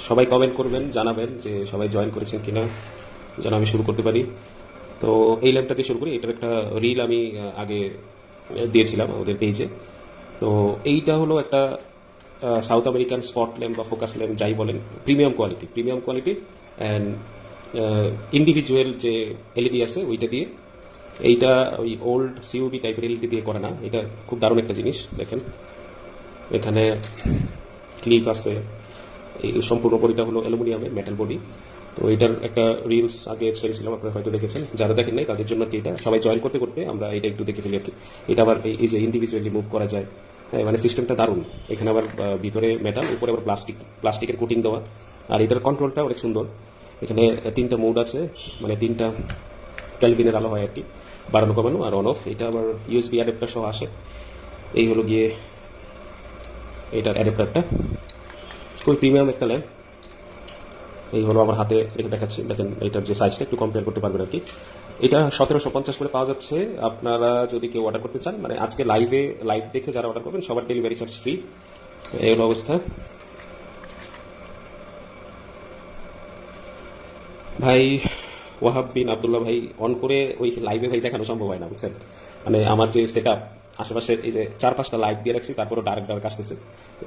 সবাই কমেন্ট করবেন, জানাবেন যে সবাই জয়েন করেছেন কিনা, যেন আমি শুরু করতে পারি। তো এই ল্যাম্পটা দিয়ে শুরু করি। এটার একটা রিল আমি আগে দিয়েছিলাম আমাদের পেজে। তো এইটা হলো একটা সাউথ আমেরিকান স্পট ল্যাম্প বা ফোকাস ল্যাম্প যাই বলেন, প্রিমিয়াম কোয়ালিটি অ্যান্ড ইন্ডিভিজুয়াল যে এলইডি আছে ওইটা দিয়ে। এইটা ওই ওল্ড সিওবি টাইপের এলইডি দিয়ে করে না, এটা খুব দারুণ একটা জিনিস। দেখেন এখানে ক্লিপ আছে, এই সম্পূর্ণ বডিটা হলো অ্যালুমিনিয়ামের মেটাল বডি। তো এটার একটা রিলস আগে ছেড়েছিলাম, আপনারা হয়তো দেখেছেন, যারা দেখেন নাই তাদের জন্য এটা সবাই জয়েন করতে করতে আমরা এটা একটু দেখে ফেলি আর কি। এটা আবার এই যে ইন্ডিভিজুয়ালি মুভ করা যায়, হ্যাঁ মানে সিস্টেমটা দারুণ। এখানে আবার ভিতরে মেটাল, উপরে আবার প্লাস্টিকের কোটিং দেওয়া, আর এটার কন্ট্রোলটা অনেক সুন্দর। এখানে 3টা মোড আছে, মানে 3টা ক্যালভিনের আলো হয় আর কি, বাড়ানো কমানো আর অন অফ। এটা আবার ইউএসবি অ্যাডাপ্টার সহ আসে। এই হলো গিয়ে এটার অ্যাডাপ্টারটা, খুবই প্রিমিয়াম একটা ল্যাম্প। এই হলো আমার হাতে রেখে দেখাচ্ছি, দেখেন এটার যে সাইজটা একটু কম্পেয়ার করতে পারবেন আর কি। এটা 1750 করে পাওয়া যাচ্ছে। আপনারা যদি কেউ অর্ডার করতে চান, মানে আজকে লাইভ দেখে যারা অর্ডার করবেন সবার ডেলিভারি চার্জ ফ্রি। এই হলো অবস্থা। ভাই ওয়াহাব বিন আবদুল্লাহ ভাই অন করে ওই লাইভে ভাই দেখানো সম্ভব হয় না, বুঝছেন। মানে আমার যে সেট আপ, আশেপাশে এই যে 4-5টা লাইট দিয়ে রাখছি, তারপরে ডার্ক আসতেছে।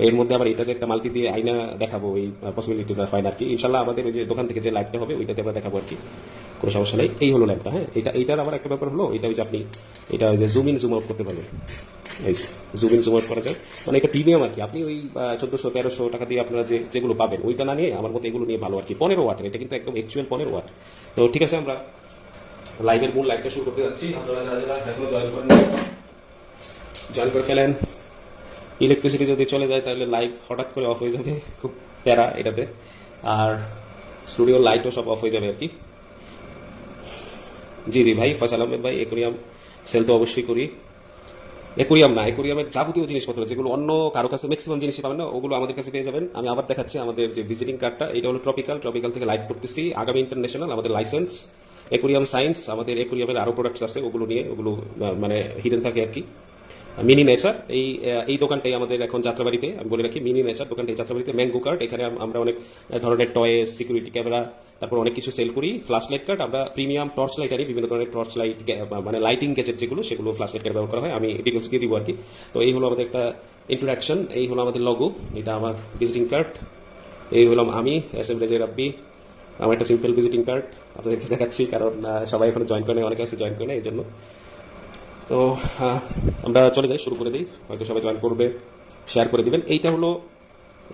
এর মধ্যে আবার এটা যে একটা মাল্টি দিয়ে আইনা দেখাবো, এই পসিবিলিটিটা হয় না আর কি। ইনশাল্লাহ আমাদের ওই যে দোকান থেকে যে লাইটটা হবে ওইটাতে আমরা দেখাবো আর কি, কোনো সমস্যা নেই। এই হলো ল্যাম্পটা। হ্যাঁ, এইটার আবার একটা ব্যাপার হলো, এটা ওই যে আপনি এটা ওই যে জুম ইন জুম আউট করতে পারবেন। এই জুম ইন জুম আউট করা যায়, মানে এটা প্রিমিয়াম আর কি। আপনি ওই 1400-1300 টাকা দিয়ে আপনারা যেগুলো পাবেন ওইটা না নিয়ে আমার মতো এগুলো নিয়ে ভালো আর কি। 15 ওয়াটের, এটা কিন্তু একদম অ্যাকচুয়াল 15 ওয়াট। তো ঠিক আছে, আমরা লাইভের মূল লাইভটা শুরু করতে যাচ্ছি। আপনারা যারা যারা এখনো জয়েন করে ফেলেন। ইলেকট্রিসিটি যদি চলে যায় তাহলে লাইভ হঠাৎ করে অফ হয়ে যাবে, খুব প্যারা এটাতে। আর স্টুডিওর লাইটও সব অফ হয়ে যাবে আর কি। জি ভাই ফয়সাল আহমেদ ভাই, একুরিয়াম সেল তো অবশ্যই করি। একুরিয়াম না, একুরিয়ামের যাবতীয় জিনিসপত্র যেগুলো অন্য কারো কাছে ম্যাক্সিমাম জিনিসই পাবেন না, ওগুলো আমাদের কাছে পেয়ে যাবেন। আমি আবার দেখাচ্ছি আমাদের যে ভিজিটিং কার্ডটা, এটা হলো ট্রপিক্যাল থেকে লাইভ করতেছি। আগামী ইন্টারন্যাশনাল আমাদের লাইসেন্স, একুরিয়াম সায়েন্স, আমাদের একুরিয়ামের আরো প্রোডাক্টস আছে, ওগুলো নিয়ে ওগুলো মানে হিডেন থাকে আর কি। মিনি নেচার এই দোকানটাই আমাদের এখন যাত্রাবাড়িতে, আমি বলে রাখি মিনি নেচার দোকানটাই যাত্রাবাড়িতে। ম্যাঙ্গো কার্ড, এখানে আমরা অনেক ধরনের টয়েস, সিকিউরিটি ক্যামেরা, তারপর অনেক কিছু সেল করি। ফ্ল্যাশ লাইট কার্ড, আমরা প্রিমিয়াম টর্চ লাইট আনি, বিভিন্ন ধরনের টর্চ লাইট মানে লাইটিং গ্যাজেট যেগুলো, সেগুলো ফ্ল্যাশ লাইট কার্ড ব্যবহার করা হয়। আমি ডিটেলস দিয়ে দিব আর কি। তো এই হলো আমাদের একটা ইন্ট্রোডাকশন, এই হলো আমাদের লগো, এটা আমার ভিজিটিং কার্ড। এই হলাম আমি এস এম রেজা রাব্বি, আমার একটা সিম্পল ভিজিটিং কার্ড আপনাদেরকে দেখাচ্ছি, কারণ সবাই এখনো জয়েন করে, অনেকে আছে জয়েন করে না, এই জন্য। তো আমরা চলে যাই, শুরু করে দিই, হয়তো সবাই জয়েন করবে, শেয়ার করে দিবেন। এইটা হলো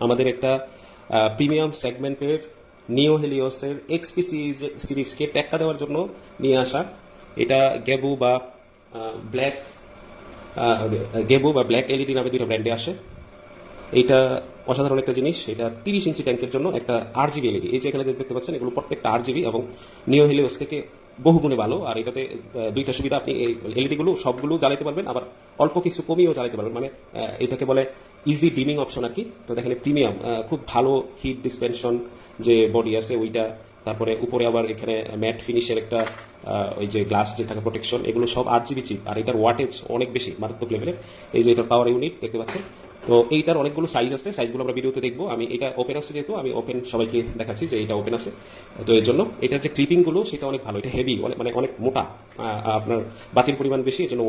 আমাদের একটা প্রিমিয়াম সেগমেন্টের নিও হেলিওসের এক্সপি সিরিজকে টেক্কা দেওয়ার জন্য নিয়ে আসা। এটা গেবু বা ব্ল্যাক এলইডি নামে 2টা ব্র্যান্ডে আসে। এইটা অসাধারণ একটা জিনিস। এটা 30 ইঞ্চি ট্যাঙ্কের জন্য একটা আরজিবি এলইডি। এই যে এখানে দেখতে পাচ্ছেন, এগুলো প্রত্যেকটা আরজিবি এবং নিও হেলিওস থেকে বহুগুণে ভালো। আর এটাতে 2টা সুবিধা, আপনি এই এলইডিগুলো সবগুলো জ্বালাতে পারবেন, আবার অল্প কিছু কমিয়েও জ্বালাতে পারবেন, মানে এটাকে বলে ইজি ডিমিং অপশন আর কি। তো দেখেন প্রিমিয়াম, খুব ভালো হিট ডিসপেনশন যে বডি আছে ওইটা, তারপরে উপরে আবার এখানে ম্যাট ফিনিশের একটা ওই যে গ্লাস যে থাকে প্রোটেকশন, এগুলো সব আরজিবি চিপ। আর এটার ওয়াটেজ অনেক বেশি, মারাত্মক লেভেলের। এই যে এটার পাওয়ার ইউনিট দেখতে পাচ্ছেন। তো এইটার অনেকগুলো সাইজ আছে, সাইজগুলো আমরা ভিডিওতে দেখবো। আমি এটা ওপেন আছে যেহেতু, আমি ওপেন সবাইকে দেখাচ্ছি যে এটা ওপেন আছে। তো এর জন্য এটার যে ক্লিপিংগুলো সেটা অনেক ভালো, এটা হেভি, মানে অনেক মোটা, আপনার বাতির পরিমাণ বেশি, এর জন্য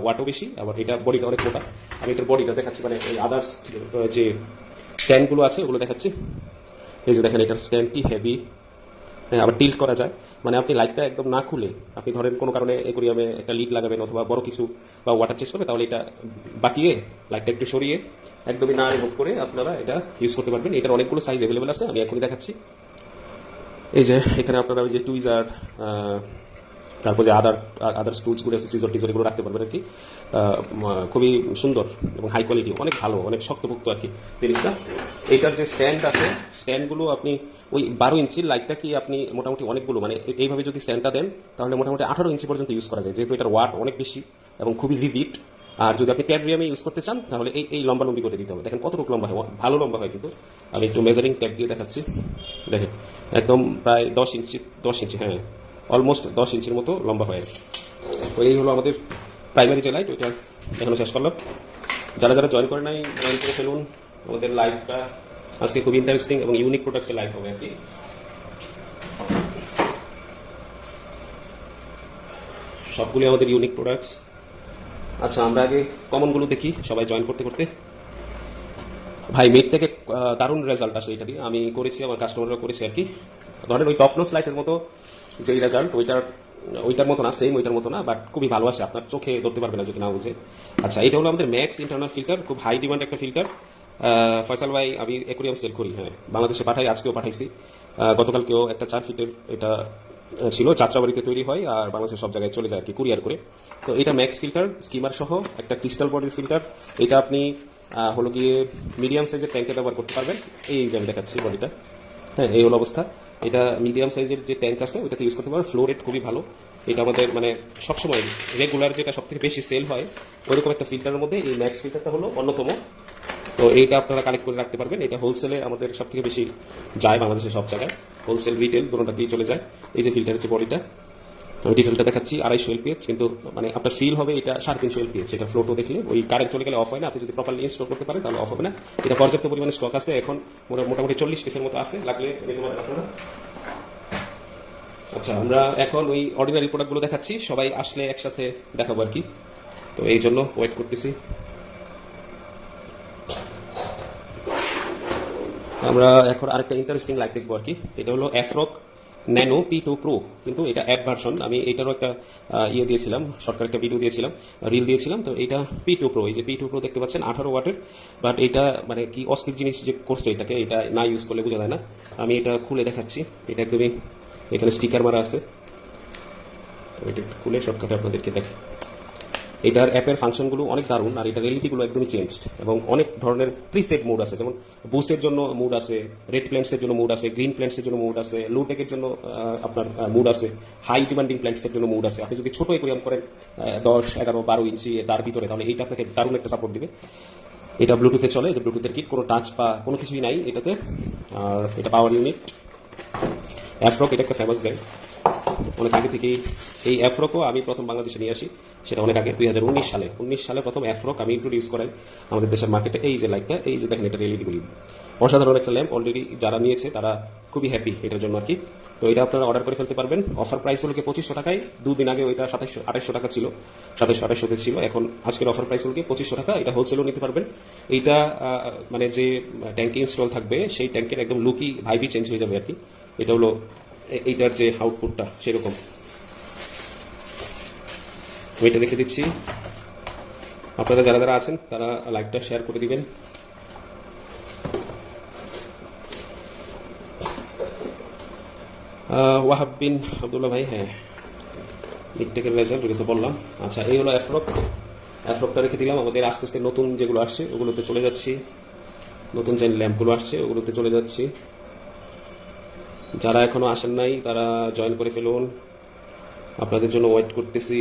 ওয়াটও বেশি। আবার এটা বডিটা অনেক মোটা। আমি এটার বডিটা দেখাচ্ছি, মানে এই আদার্স যে স্ট্যান্ডগুলো আছে ওগুলো দেখাচ্ছি। এই যে দেখেন এটার স্ট্যান্ড কি হেভি, আবার টিল্ট করা যায়। মানে আপনি লাইটটা একদম না খুলে, আপনি ধরেন কোনো কারণে একুরিয়ামে একটা লিড লাগাবেন অথবা বড় কিছু বা ওয়াটার চেঞ্জ করবে, তাহলে এটা বাকিয়ে লাইটটা একটু সরিয়ে একদমই না রিমুভ করে আপনারা এটা ইউজ করতে পারবেন। এটার অনেকগুলো সাইজ অ্যাভেলেবেল আছে, আমি এখনই দেখাচ্ছি। এই যে এখানে আপনারা ওই যে টুইজার, তারপর যে আদার টুলসগুলো আছে, সিজর টিজর, এগুলো রাখতে পারবেন আর কি। খুবই সুন্দর এবং হাই কোয়ালিটি, অনেক ভালো, অনেক শক্তপোক্ত আর কি জিনিসটা। এইটার যে স্ট্যান্ড আছে, স্ট্যান্ডগুলো আপনি ওই 12 ইঞ্চির লাইটটা কি আপনি মোটামুটি অনেকগুলো, মানে এইভাবে যদি স্ট্যান্ডটা দেন তাহলে মোটামুটি 18 ইঞ্চি পর্যন্ত ইউজ করা যায়, যেহেতু এটার ওয়াট অনেক বেশি এবং খুবই ভিভিড। আর যদি আপনি ক্যাডরিয়ামে ইউজ করতে চান তাহলে এই লম্বি করে দিতে হবে। দেখেন কতটুকু লম্বা হয়, ভালো লম্বা হয় কিন্তু। আমি একটু মেজারিং ট্যাপ দিয়ে দেখাচ্ছি, দেখেন একদম প্রায় 10 ইঞ্চি, হ্যাঁ অলমোস্ট 10 ইঞ্চির মতো লম্বা হয়। তো এই হলো আমাদের প্রাইমারি যে লাইট, ওইটা এখনো শেষ করলাম। যারা যারা জয়েন করে নাই জয়েন করে ফেলুন, আমাদের লাইভটা আজকে খুব ইন্টারেস্টিং এবং ইউনিক প্রোডাক্টসের লাইভ হবে আর কি। সবগুলি আমাদের ইউনিক প্রোডাক্টস। আচ্ছা, আমরা আগে কমনগুলো দেখি সবাই জয়েন করতে করতে। ভাই মিডটেকে দারুণ রেজাল্ট আসে এটা দিয়ে, আমি করেছি, আমার কাস্টমাররা করেছে আর কি। ধরেন ওই টপ নোচ লাইটের মতো যে রেজাল্ট ওইটার মতো না, সেম ওইটার মতো না, বাট খুবই ভালো আসে, আপনার চোখে ধরতে পারবে না যদি না বুঝে। আচ্ছা, এটা হলো আমাদের ম্যাক্স ইন্টারনাল ফিল্টার, খুব হাই ডিমান্ড একটা ফিল্টার। ফয়সাল ভাই, আমি অ্যাকুরিয়াম সেল করি, হ্যাঁ বাংলাদেশে পাঠাই, আজকেও পাঠাইছি। গতকালকেও একটা 4 ফিটের এটা ছিল, যাত্রাবাড়িতে তৈরি হয় আর বাংলাদেশের সব জায়গায় চলে যায় আর কি কুরিয়ার করে। তো এটা ম্যাক্স ফিল্টার স্কিমার সহ একটা ক্রিস্টাল বডির ফিল্টার। এটা আপনি হলো গিয়ে মিডিয়াম সাইজের ট্যাঙ্কে ব্যবহার করতে পারবেন। এই যে আমি দেখাচ্ছি বডিটা, হ্যাঁ এই হলো অবস্থা। এটা মিডিয়াম সাইজের যে ট্যাঙ্ক আছে ওইটাতে ইউজ করতে পারবেন, ফ্লো রেট খুবই ভালো। এটা আমাদের মানে সবসময় রেগুলার যেটা সব থেকে বেশি সেল হয় ওইরকম একটা ফিল্টারের মধ্যে এই ম্যাক্স ফিল্টারটা হলো অন্যতম। তো এইটা আপনারা কালেক্ট করে রাখতে পারবেন। এটা হোলসেলে আমাদের সব থেকে বেশি যায় বাংলাদেশের সব জায়গায়, হোলসেল রিটেল দুটোটাতেই চলে যায়। এই যে ফিল্টারের যে বডিটা, আমি ডিটেলটা দেখাচ্ছি, 250 এলপিএইচ, কিন্তু মানে আপনার ফিল হবে এটা 350 এলপিএইচ। এটা ফ্লোটো দেখলে ওই কারেন্ট চলে গেলে অফ হয় না, আপনি যদি প্রপারলি ইনস্টল করতে পারেন তাহলে অফ হবে না। এটা পর্যাপ্ত পরিমাণে স্টক আছে, এখন মোটামুটি 40 পিসের মতো আছে, লাগলে নিতে পারেন আপনারা। আচ্ছা, আমরা এখন ওই অর্ডিনারি প্রোডাক্টগুলো দেখাচ্ছি, সবাই আসলে একসাথে দেখাবো আর কি, তো এই জন্য ওয়েট করতেছি। আমরা এখন আরেকটা ইন্টারেস্টিং লাইট দেখবো আর কি। এটা হলো অ্যাফরক ন্যানো P2 প্রো, কিন্তু এটা অ্যাপ ভার্সন। আমি এটারও একটা ইয়ে দিয়েছিলাম, শর্টকাট একটা ভিডিও দিয়েছিলাম, রিল দিয়েছিলাম। তো এটা P2 প্রো, এই যে P2 প্রো দেখতে পাচ্ছেন 18 ওয়াটের। বাট এটা মানে কি অস্থির জিনিস যে করছে এটাকে, এটা না ইউজ করলে বোঝা যায় না। আমি এটা খুলে দেখাচ্ছি, এটা একদমই এখানে স্টিকার মারা আছে, তো এটা খুলে শর্টকাটে আপনাদেরকে দেখে। এটার অ্যাপের ফাংশনগুলো অনেক দারুণ, আর এটার এলইডিগুলো একদমই চেঞ্জড, এবং অনেক ধরনের প্রিসেট মুড আছে, যেমন বুসের জন্য মুড আছে, রেড প্ল্যান্টসের জন্য মুড আছে, গ্রিন প্ল্যান্টসের জন্য মুড আছে, লুটেকের জন্য আপনার মুড আছে, হাই ডিমান্ডিং প্ল্যান্টসের জন্য মুড আছে। আপনি যদি ছোট অ্যাকুরিয়াম করেন 10, 11, 12 ইঞ্চি তার ভিতরে, তাহলে এইটা আপনাকে দারুণ একটা সাপোর্ট দিবে। এটা ব্লুটুথে চলে, এটা ব্লুটুথের কিট, কোনো টাচ বা কোনো কিছুই নাই এটাতে। আর এটা পাওয়ার ইউনিট। অ্যাফরক এটা একটা ফেমাস ব্র্যান্ড, অনেক আগে থেকেই। এই অ্যাফরকও আমি প্রথম বাংলাদেশে নিয়ে আসি, সেটা অনেক আগে 2019 সালে প্রথম অ্যাফরক আমি ইন্ট্রোডিউস করাই আমাদের দেশের মার্কেটে। এই যে লাইটটা, এই যে দেখেন, এটা এলইডিগুলি অসাধারণ একটা ল্যাম্প, অলরেডি যারা নিয়েছে তারা খুবই হ্যাপি এটার জন্য আর কি। তো এটা আপনারা অর্ডার করে ফেলতে পারবেন। অফার প্রাইস হলো 2500 টাকায়, 2 দিন আগে ওইটা 2700-2800 টাকা ছিল, 2700-2800 ছিল। এখন আজকের অফার প্রাইস হলো 2500 টাকা। এটা হোলসেলও নিতে পারবেন। এইটা মানে যে ট্যাঙ্কে ইনস্টল থাকবে সেই ট্যাঙ্কের একদম লুকই ভাইবই চেঞ্জ হয়ে যাবে আর কি। এটা হলো এইটার যে আউটপুটটা সেরকম। আমি এটা দেখে দিচ্ছি, আপনারা যারা যারা আছেন তারা লাইভটা শেয়ার করে দিবেন। ওয়াহাব বিন আব্দুল্লাহ ভাই, হ্যাঁ মিডটেকের রেজাল্ট ওটা তো বললাম। আচ্ছা, এই হলো অ্যাফরকটা রেখে দিলাম। আমাদের আস্তে আস্তে নতুন যেগুলো আসছে ওগুলোতে চলে যাচ্ছি, নতুন যে ল্যাম্পগুলো আসছে ওগুলোতে চলে যাচ্ছি। যারা এখনো আসেন নাই তারা জয়েন করে ফেলুন, আপনাদের জন্য ওয়েট করতেছি।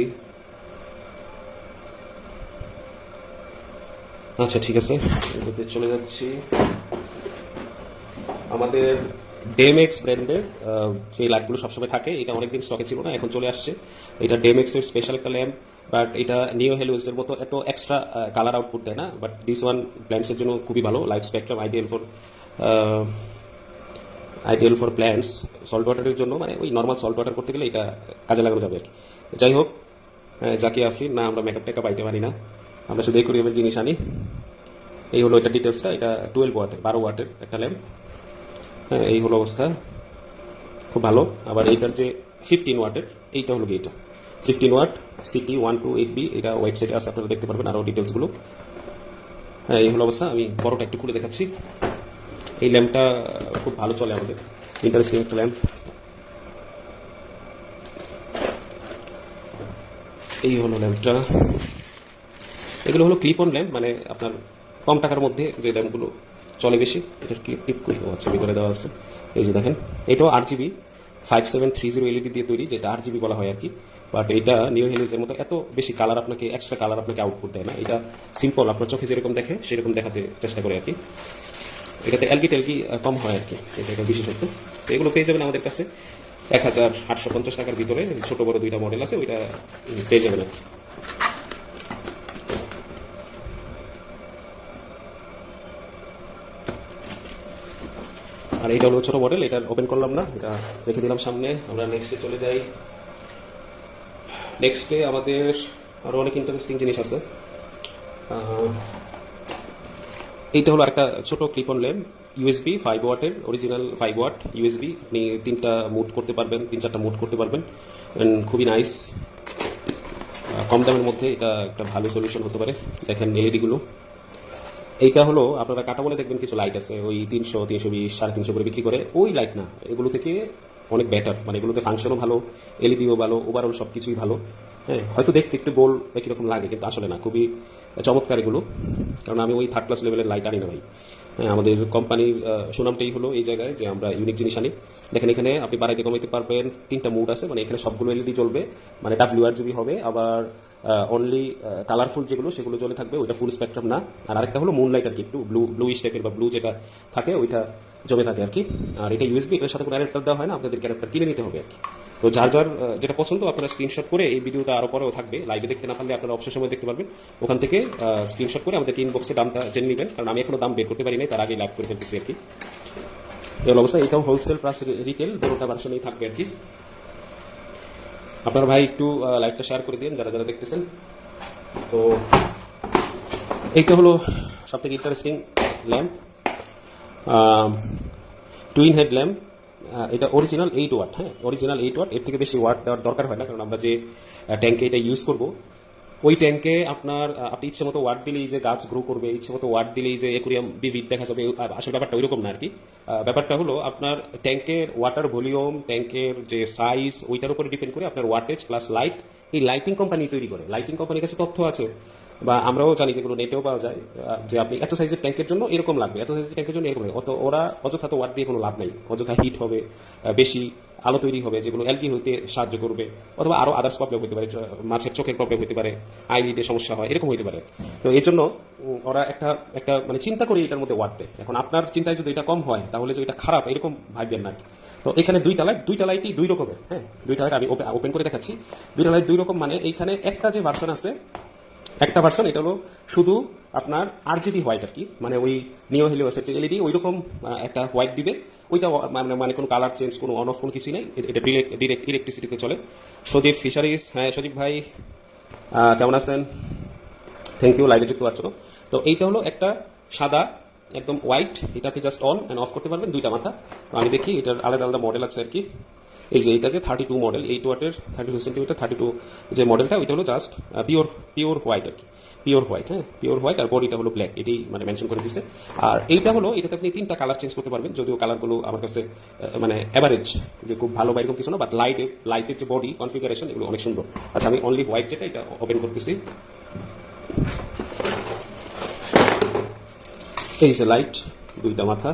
আচ্ছা ঠিক আছে, এগুলোতে চলে যাচ্ছি। আমাদের ডেমেক্স ব্র্যান্ডের যে লাইটগুলো সবসময় থাকে, এটা অনেকদিন স্টকে ছিল না, এখন চলে আসছে। এটা ডেমেক্সের স্পেশাল একটা ল্যাম্প, বাট এটা নিও হেলোসের মতো এত এক্সট্রা কালার আউটপুট দেয় না, বাট দিস ওয়ান প্ল্যান্টসের জন্য খুবই ভালো। Life spectrum ideal for plants. Salt ওয়াটারের জন্য, মানে ওই নর্মাল সল্ট ওয়াটার করতে গেলে এটা কাজে লাগানো যাবে আর কি। যাই হোক, জাকিয়া আফরিন, না আমরা মেকআপ টেকআপ আইতে পারি না, আমরা শুধু একুরিয়ামের জিনিস আনি। এই হলো এটা ডিটেলসটা। এটা 12 ওয়াটের একটা ল্যাম্প। হ্যাঁ, এই হলো অবস্থা, খুব ভালো। আবার এইটার যে 15 ওয়াটের, এইটা হলো এটা 15 ওয়াট CT128B, এটা ওয়েবসাইটে আছে, আপনারা দেখতে পারবেন আরও ডিটেলসগুলো। হ্যাঁ, এই হলো অবস্থা। আমি বড়টা একটু খুলে দেখাচ্ছি। এই ল্যাম্পটা খুব ভালো চলে আমাদের, ইন্টারেস্টিং একটা ল্যাম্প। এই হলো ল্যাম্পটা। এগুলো হলো ক্লিপ অন ল্যাম্প, মানে আপনার কম টাকার মধ্যে যে ল্যাম্পগুলো চলে বেশি, এটার ক্লিপ করে আচ্ছা ভিতরে দেওয়া আছে। এই যে দেখেন, এটাও RGB 5730 এলইডি দিয়ে তৈরি, যেটা RGB বলা হয় আর কি। বাট এটা নিও হেলিজের মতো এত বেশি কালার আপনাকে, এক্সট্রা কালার আপনাকে আউটপুট দেয় না। এটা সিম্পল, আপনার চোখে যেরকম দেখে সেরকম দেখাতে চেষ্টা করে আর কি। এটাতে এলগি টেলগি কম হয় আর কি, এটা একটা বিশেষত্ব। তো এগুলো পেয়ে যাবেন আমাদের কাছে 1850 টাকার ভিতরে। ছোট বড় দুইটা মডেল আছে, ওইটা পেয়ে যাবেন আর কি। আর এটা হলো ছোট মডেল, এটা ওপেন করলাম না, এটা রেখে দিলাম সামনে। আমরা নেক্সটে চলে যাই। নেক্সটে আমাদের আরও অনেক ইন্টারেস্টিং জিনিস আছে। এইটা হলো একটা ছোট ক্লিপ অন ল্যাম্প, ইউএসবি 5 ওয়াটের, অরিজিনাল 5 ওয়াট ইউএসবি। আপনি 3টা মুড করতে পারবেন, 3-4টা মুড করতে পারবেন, খুবই নাইস। কম দামের মধ্যে এটা একটা ভালো সলিউশন হতে পারে। দেখেন এলইডিগুলো, এইটা হলো আপনারা কাটাবনে দেখবেন কিছু লাইট আছে ওই 300, 320, 350 করে বিক্রি করে, ওই লাইট না, এগুলো থেকে অনেক বেটার, মানে এগুলোতে ফাংশনও ভালো, এলইডিও ভালো, ওভারঅল সব কিছুই ভালো। হ্যাঁ, হয়তো দেখতে একটু গোল একই রকম লাগে, কিন্তু আসলে না, খুবই চমৎকার এগুলো। কারণ আমি ওই 3rd ক্লাস লেভেলের লাইট আনি না ভাই। হ্যাঁ, আমাদের কোম্পানির সুনামটাই হলো এই জায়গায় যে আমরা ইউনিক জিনিস আনি। দেখেন এখানে আপনি বাড়াইতে কমাইতে পারবেন, 3টা মুড আছে, মানে এখানে সবগুলো এলইডি জ্বলবে, মানে WRGB হবে। আবার অনলি কালারফুল যেগুলো সেগুলো জ্বলে থাকবে, ওইটা ফুল স্পেকট্রাম না। আর আরেকটা হলো মুন লাইট আর কি, একটু ব্লুইশ টাইপের বা ব্লু যেটা থাকে ওইটা জমে থাকে আর কি। আর এটা ইউএসবি, এটার সাথে কোনো অ্যাডাপ্টার দেওয়া হয় না, আপনাদের অ্যাডাপ্টার কিনে নিতে হবে আর কি। তো যার যার যেটা পছন্দ আপনারা স্ক্রিনশট করে, এই ভিডিওটা আরও পরেও থাকবে, লাইভে দেখতে না পারলে আপনারা অবসর সময় দেখতে পারবেন, ওখান থেকে স্ক্রিনশট করে আমাদের ইনবক্সে দামটা জেনে নেবেন, কারণ আমি এখনো দাম বের করতে পারি নাই, তার আগে লাইভ করে ফেলতেছি আর কি। এই অবস্থা, এটাও হোলসেল প্লাস রিটেল দুটোটা ভার্সনেই থাকবে আর কি। আপনার ভাই একটু লাইভটা শেয়ার করে দিন যারা যারা দেখতেছেন। তো এইটা হলো সব থেকে interesting lamp, twin head lamp. এটা অরিজিনাল 8 ওয়াট। হ্যাঁ, অরিজিনাল 8 ওয়াট, এর থেকে বেশি ওয়াট দেওয়ার দরকার হয় না, কারণ আমরা যে ট্যাঙ্কে এটা ইউজ করব, ওই ট্যাঙ্কে আপনি ইচ্ছে মতো ওয়াট দিলেই যে গাছ গ্রো করবে, ইচ্ছে মতো ওয়াট দিলেই যে একুরিয়াম বিভিড দেখা যাবে, আসলে ব্যাপারটা ওইরকম না আর কি। ব্যাপারটা হলো আপনার ট্যাঙ্কের ওয়াটার ভলিউম, ট্যাঙ্কের যে সাইজ, ওইটার উপরে ডিপেন্ড করে আপনার ওয়াটেজ প্লাস লাইট। এই লাইটিং কোম্পানি তৈরি করে, লাইটিং কোম্পানির কাছে তথ্য আছে, বা আমরাও জানি যেগুলো নেটেও পাওয়া যায়, যে আপনি এত সাইজের ট্যাঙ্কের জন্য এরকম লাগবে, এত সাইজের ট্যাঙ্কের জন্য এরকম লাগবে। ওরা অযথা তো ওয়াট দিয়ে কোনো লাভ নেই, অযথা হিট হবে, বেশি আলো তৈরি হবে, যেগুলো অ্যালগি হইতে সাহায্য করবে, অথবা আরও আদার্স প্রবলেম হতে পারে, মাছের চোখের প্রবলেম হতে পারে, আইলিডে সমস্যা হয়, এরকম হতে পারে। তো এই জন্য ওরা একটা একটা মানে চিন্তা করে এটার মধ্যে ওয়াট দেয়। এখন আপনার চিন্তায় যদি এটা কম হয়, তাহলে যে এটা খারাপ এরকম ভাববেন না। তো এখানে দুইটা লাইটই 2 রকমের। হ্যাঁ, 2টা লাইট আমি ওপেন করে দেখাচ্ছি। 2টা লাইট 2 রকম, মানে এইখানে একটা যে ভার্সন আছে, একটা ভার্সন এটা হলো শুধু আপনার আরজিবি হোয়াইট আর কি, মানে ওই নিও হেলিওসের যে এলইডি ওই রকম একটা হোয়াইট দিবে, ওইটা মানে কোনো কালার চেঞ্জ, কোনো অন অফ কোনো কিছু নেই, এটা ডিরেক্ট ইলেকট্রিসিটিতে চলে। সজীব ফিশারিজ, হ্যাঁ সজীব ভাই কেমন আছেন, থ্যাংক ইউ লাইভে যুক্ত হওয়ার জন্য। তো এইটা হলো একটা সাদা একদম হোয়াইট, এটা আপনি জাস্ট অন অ্যান্ড অফ করতে পারবেন, 2টা মাথা। তো আমি দেখি এটার আলাদা আলাদা মডেল আছে আর কি। এই যে এটা যে 32 মডেল, 8 ওয়াটের 32 সেন্টিমিটার 32 যে মডেলটা, ওইটা হলো জাস্ট পিওর হোয়াইট আর কি, পিওর হোয়াইট। হ্যাঁ, পিওর হোয়াইট, আর বডিটা হলো ব্ল্যাক, এটি মানে মেনশন করে দিছে। আর এইটা হলো, এটাতে আপনি 3টা কালার চেঞ্জ করতে পারবেন, যদিও কালারগুলো আমার কাছে মানে এভারেজ, যে খুব ভালো বা এরকম কিছু না, বাট লাইটের যে বডি কনফিগারেশন এগুলো অনেক সুন্দর। আচ্ছা, আমি অনলি হোয়াইট যেটা এটা ওপেন করতেছি। এই যে লাইট, 2টা মাথা।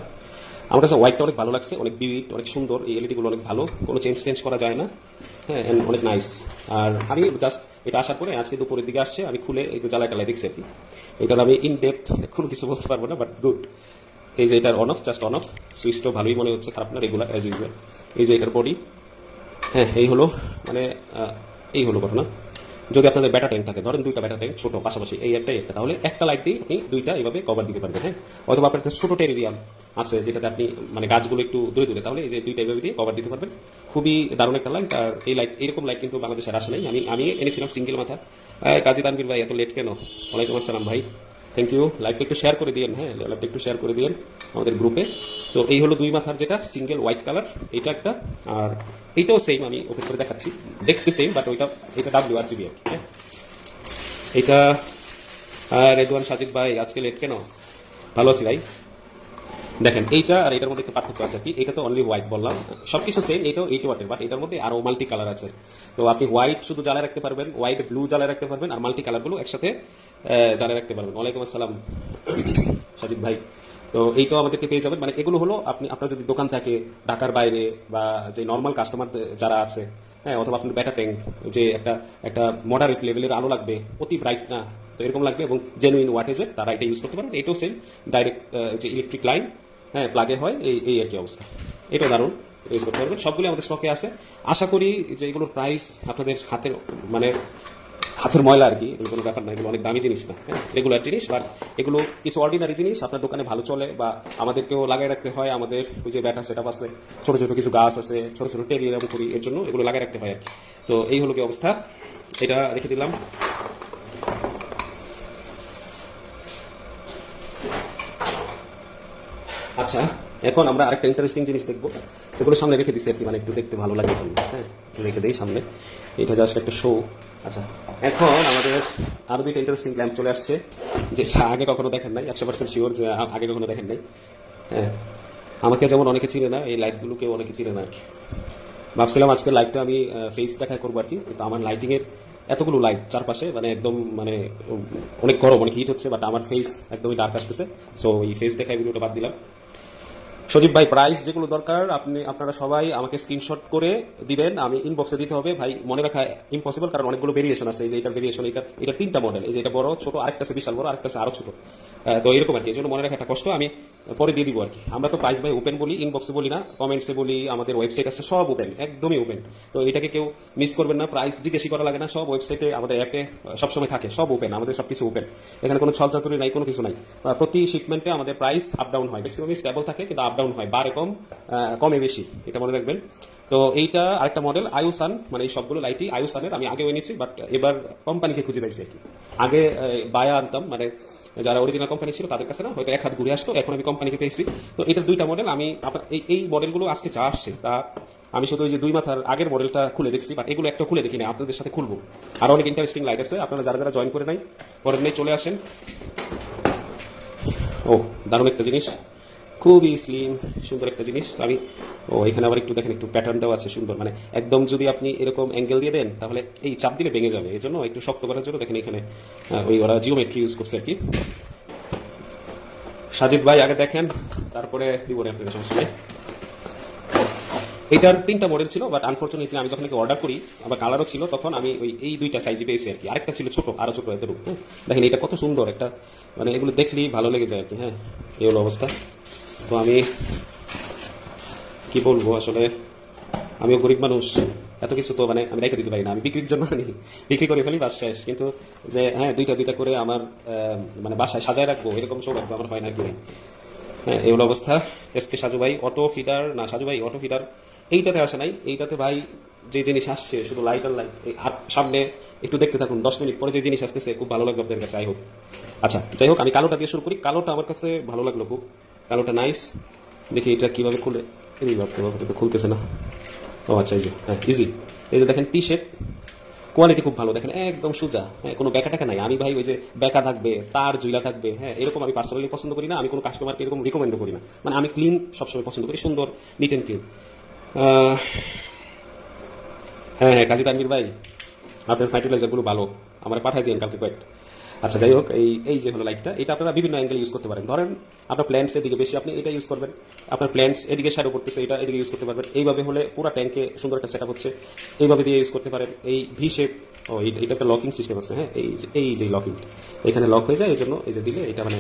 আমার কাছে হোয়াইটটা অনেক ভালো লাগছে, অনেক বিউট, অনেক সুন্দর, এই এলইডিগুলো অনেক ভালো, কোনো চেঞ্জ করা যায় না। হ্যাঁ, অনেক নাইস। আর আমি জাস্ট এটা আসার পরে আজকে দুপুরের দিকে আসছে, আমি খুলে একটু জ্বালায় দেখছি আর কি। এটার আমি ইন ডেপথ কোনো কিছু বলতে পারবো না, বাট গুড। এই যে এটার on off, just on off সুইচটাও ভালোই মনে হচ্ছে, খারাপ না, রেগুলার অ্যাজ ইউজুয়াল। এই যে এটার বডি, হ্যাঁ এই হলো, মানে এই হলো ঘটনা। যদি আপনাদের ব্যাটা ট্যাঙ্ক থাকে, ধরেন 2টা ব্যাটা ট্যাঙ্ক ছোট পাশাপাশি, এই একটা, তাহলে একটা লাইট দিয়ে আপনি 2টা এইভাবে কভার দিতে পারবেন। হ্যাঁ, অথবা আপনার ছোট টেরিয়াম আছে যেটাতে আপনি মানে গাছগুলো একটু দূরে দূরে, তাহলে এই যে 2টা এইভাবে দিয়ে কভার দিতে পারবেন। খুবই দারুণ একটা লাইট। আর এই লাইট, এরকম লাইট কিন্তু বাংলাদেশের আসে নাই, আমি এনেছিলাম সিঙ্গেল মাথা। কাজী তানভীর ভাই এত লেট কেন? ওয়ালাইকুম আসসালাম ভাই, থ্যাংক ইউ। লাইভটা একটু শেয়ার করে দিন, হ্যাঁ লাইভটা একটু শেয়ার করে দিন আমাদের গ্রুপে। তো এই হলো 2 মাথার যেটা সিঙ্গেল হোয়াইট কালার, এটা একটা। আর এইটাও সেম, আমি ওপেন করে দেখাচ্ছি, দেখতে সেম, বাট এটা WRGB আর কি। হ্যাঁ, এটা রেদওয়ান সাজিদ ভাই আজকে লেট কেন? ভালো আছি ভাই। দেখেন এইটা আর এটার মধ্যে একটু পার্থক্য আছে আর কি। এটা তো অনলি হোয়াইট বললাম, সবকিছু সেম, এটাও 8 ওয়াটের, বাট এটার মধ্যে আরো মাল্টি কালার আছে। তো আপনি হোয়াইট শুধু জ্বালায় রাখতে পারবেন, হোয়াইট ব্লু জ্বালায় রাখতে পারবেন, আর মাল্টি কালারগুলো একসাথে জ্বালায় রাখতে পারবেন। ওয়ালাইকুম আসসালাম সাজিদ ভাই। তো এইটাও আমাদেরকে পেয়ে যাবেন। মানে এগুলো হলো আপনার যদি দোকান থাকে ঢাকার বাইরে, বা যে নর্মাল কাস্টমার যারা আছে, হ্যাঁ, অথবা আপনার ব্যাটা ট্যাঙ্ক, যে একটা মডারেট লেভেলের আলো লাগবে, অতি ব্রাইট না, তো এরকম লাগবে, এবং জেনুইন ওয়াটেজের, তারা এটা ইউজ করতে পারেন। এটাও সেম, ডাইরেক্ট যে ইলেকট্রিক লাইন, হ্যাঁ প্লাগে হয়, এই আর কি অবস্থা। এটাও দারুণ, ইউজ করতে পারবেন। সবগুলি আমাদের স্টকে আছে। আশা করি যে এগুলোর প্রাইস আপনাদের হাতের মানে হাতের ময়লা আর কি, এগুলো কোনো ব্যাপার না, এগুলো অনেক দামি জিনিস না, হ্যাঁ রেগুলার জিনিস, বাট এগুলো কিছু অর্ডিনারি জিনিস আপনার দোকানে ভালো চলে বা আমাদেরকেও লাগাই রাখতে হয়। আমাদের ওই যে ব্যাটা সেট আপ আছে, ছোটো ছোটো কিছু গাছ আছে, ছোটো ছোটো টেরিয়াম করি, এর জন্য এগুলো লাগাই রাখতে হয় আর কি। তো এই হলো কি অবস্থা, এটা রেখে দিলাম। আচ্ছা, এখন আমরা আরেকটা ইন্টারেস্টিং জিনিস দেখবো, এগুলো সামনে রেখে দিচ্ছি আর কি, মানে একটু দেখতে ভালো লাগে জন্য, হ্যাঁ রেখে দিই সামনে, এটা জাস্ট একটা শো। আচ্ছা, এখন আমাদের আরো দুইটা ইন্টারেস্টিং ল্যাম্প চলে আসছে, যেটা আগে কখনো দেখেন নাই, 100% শিওর যে আগে কখনো দেখেন নাই। হ্যাঁ, আমাকে যেমন অনেকে চিনে না, এই লাইটগুলোকে অনেকে চিনে না আর কি। ভাবছিলাম আজকে লাইটটা আমি ফেস দেখা করবো আর কি, কিন্তু আমার লাইটিং এর এতগুলো লাইট চারপাশে, মানে একদম মানে অনেক গরম, অনেক হিট হচ্ছে, বাট আমার ফেস একদমই ডার্ক আসতেছে। সো এই ফেস দেখায় ভিডিওটা বাদ দিলাম। সজীব ভাই, প্রাইস যেগুলো দরকার আপনারা সবাই আমাকে স্ক্রিনশট করে দিবেন, আমি ইনবক্সে দিতে হবে ভাই, মনে রাখা ইম্পসিবল, কারণ অনেকগুলো ভেরিয়েশন আছে। এই যে এটার ভেরিয়েশন, এটা তিনটা মডেল, এই যে এটা বড় ছোট, আরেকটা আছে বিশাল বড়, আরেকটা আছে আরো ছোট। তো এরকম আর কি, এই জন্য মনে রাখা একটা কষ্ট, আমি পরে দিয়ে দিব আর কি। আমরা তো প্রাইস ভাই ওপেন বলি, ইনবক্সে বলি না, কমেন্টসে বলি, আমাদের ওয়েবসাইট আছে, সব ওপেন, একদমই ওপেন। তো এটাকে কেউ মিস করবেন না, প্রাইস জিজ্ঞেসই করা লাগে না, সব ওয়েবসাইটে আমাদের অ্যাপে সবসময় থাকে, সব ওপেন, আমাদের সব কিছু ওপেন, এখানে কোনো ছলচাতুরি নাই, কোনো কিছু নাই। প্রতি শিপমেন্টে আমাদের প্রাইস আপ ডাউন হয়, ম্যাক্সিমামই স্টেবল থাকে, কিন্তু আপ ডাউন হয়, বারে কম কমে বেশি, এটা মনে রাখবেন। তো এইটা আরেকটা মডেল আয়ুসান, মানে এই সবগুলো লাইটই আয়ুসানের, আমি আগেও এনেছি, বাট এবার কোম্পানিকে খুঁজে পাইছি আর কি। আগে বায়া আনতাম, মানে যারা অরিজিনাল কোম্পানি ছিল তাদের কাছে না, হয়তো এক হাত ঘুরে আসতো, এখন আমি কোম্পানিকে পেয়েছি। তো এটার দুইটা মডেল, আমি এই মডেলগুলো আজকে যা আসছে তা আমি শুধু ওই যে 2 মাথার আগের মডেলটা খুলে দেখছি, বাট এগুলো একটা খুলে দেখি না, আপনাদের সাথে খুলবো। আর অনেক ইন্টারেস্টিং লাইট আছে, আপনারা যারা যারা জয়েন করে নাই, পরের নেই চলে আসেন। ও দারুণ একটা জিনিস, খুবই স্লিম সুন্দর একটা জিনিস। আমি এখানে আবার একটু দেখেন, একটু প্যাটার্ন দেওয়া আছে সুন্দর, মানে একদম যদি আপনি এরকম অ্যাঙ্গেল দিয়ে দেন তাহলে এই চাপ দিলে ভেঙে যাবে, এই জন্য একটু শক্ত করার জন্য দেখেন এখানে ওই ওরা জিওমেট্রি ইউজ করছে আর কি। সাজিদ ভাই আগে দেখেন, তারপরে দিব না আপনাদের, সমস্যা নেই। এটার 3টা মডেল ছিল, বাট আনফর্চুনেটলি আমি যখন অর্ডার করি, আবার কালারও ছিল, তখন আমি এই 2টা সাইজে পেয়েছি আর কি। আরেকটা ছিল ছোট, আরো ছোট এতটুকু, হ্যাঁ দেখেন এটা কত সুন্দর একটা, মানে এগুলো দেখলেই ভালো লেগে যায় আর কি। হ্যাঁ এই হলো অবস্থা। তো আমি কি বলবো আসলে, আমিও গরিব মানুষ, এত কিছু তো মানে আমি রেখে দিতে পারি না, আমি বিক্রির জন্য বিক্রি করে ফেলি, বাস শেষ। কিন্তু যে হ্যাঁ দুইটা করে আমার মানে বাসায় সাজায় রাখবো, এরকম সৌভাগ্য আমার হয় না কি। হ্যাঁ এই হলো অবস্থা। এসকে সাজু ভাই অটো ফিডার, না সাজু ভাই অটো ফিডার এইটাতে আসে নাই, এইটাতে ভাই যে জিনিস আসছে শুধু লাইট আর লাইট। আর সামনে একটু দেখতে থাকুন, 10 মিনিট পরে যে জিনিস আসতেছে খুব ভালো লাগবে আপনাদের কাছে, আই হোপ। আচ্ছা যাই হোক, আমি কালোটা দিয়ে শুরু করি। কালোটা আমার কাছে ভালো লাগলো খুব, কালোটা নাইস। দেখি এটা কিভাবে খুলে, এই বাপরে তো খুলতেছে না। ও আচ্ছা, এই যে হ্যাঁ ইজি, এই যে দেখেন টি শেপ, কোয়ালিটি খুব ভালো, দেখেন একদম সোজা, হ্যাঁ কোনো ব্যাকা টাকা নাই। আমি ভাই ওই যে ব্যাকা থাকবে, তার জুইলা থাকবে, হ্যাঁ এরকম আমি পার্সোনালি পছন্দ করি না, আমি কোনো কাস্টমারকে এরকম রিকমেন্ডও করি না। মানে আমি ক্লিন সবসময় পছন্দ করি, সুন্দর নিট অ্যান্ড ক্লিন। হ্যাঁ কাজী তানভীর ভাই, আপনার ফার্টিলাইজারগুলো ভালো, আমার পাঠাই দিন কালকে কয়েকটা। আচ্ছা যাই হোক, এই যে হলো লাইটটা, এটা আপনারা বিভিন্ন অ্যাঙ্গেল ইউজ করতে পারেন। ধরেন আপনার প্ল্যান্টস এদিকে বেশি, আপনি এটা ইউজ করবেন। আপনার প্ল্যান্টস এদিকে শ্যাডো করতেছে, এটা এদিকে ইউজ করতে পারবেন। এইভাবে হলে পুরো ট্যাঙ্কে সুন্দর একটা সেটআপ হচ্ছে, এইভাবে দিয়ে ইউজ করতে পারেন। এই ভি শেপ, এটা একটা লকিং সিস্টেম আছে, হ্যাঁ এই যে লকিং, এখানে লক হয়ে যায়, এই জন্য এই যে দিলে এটা মানে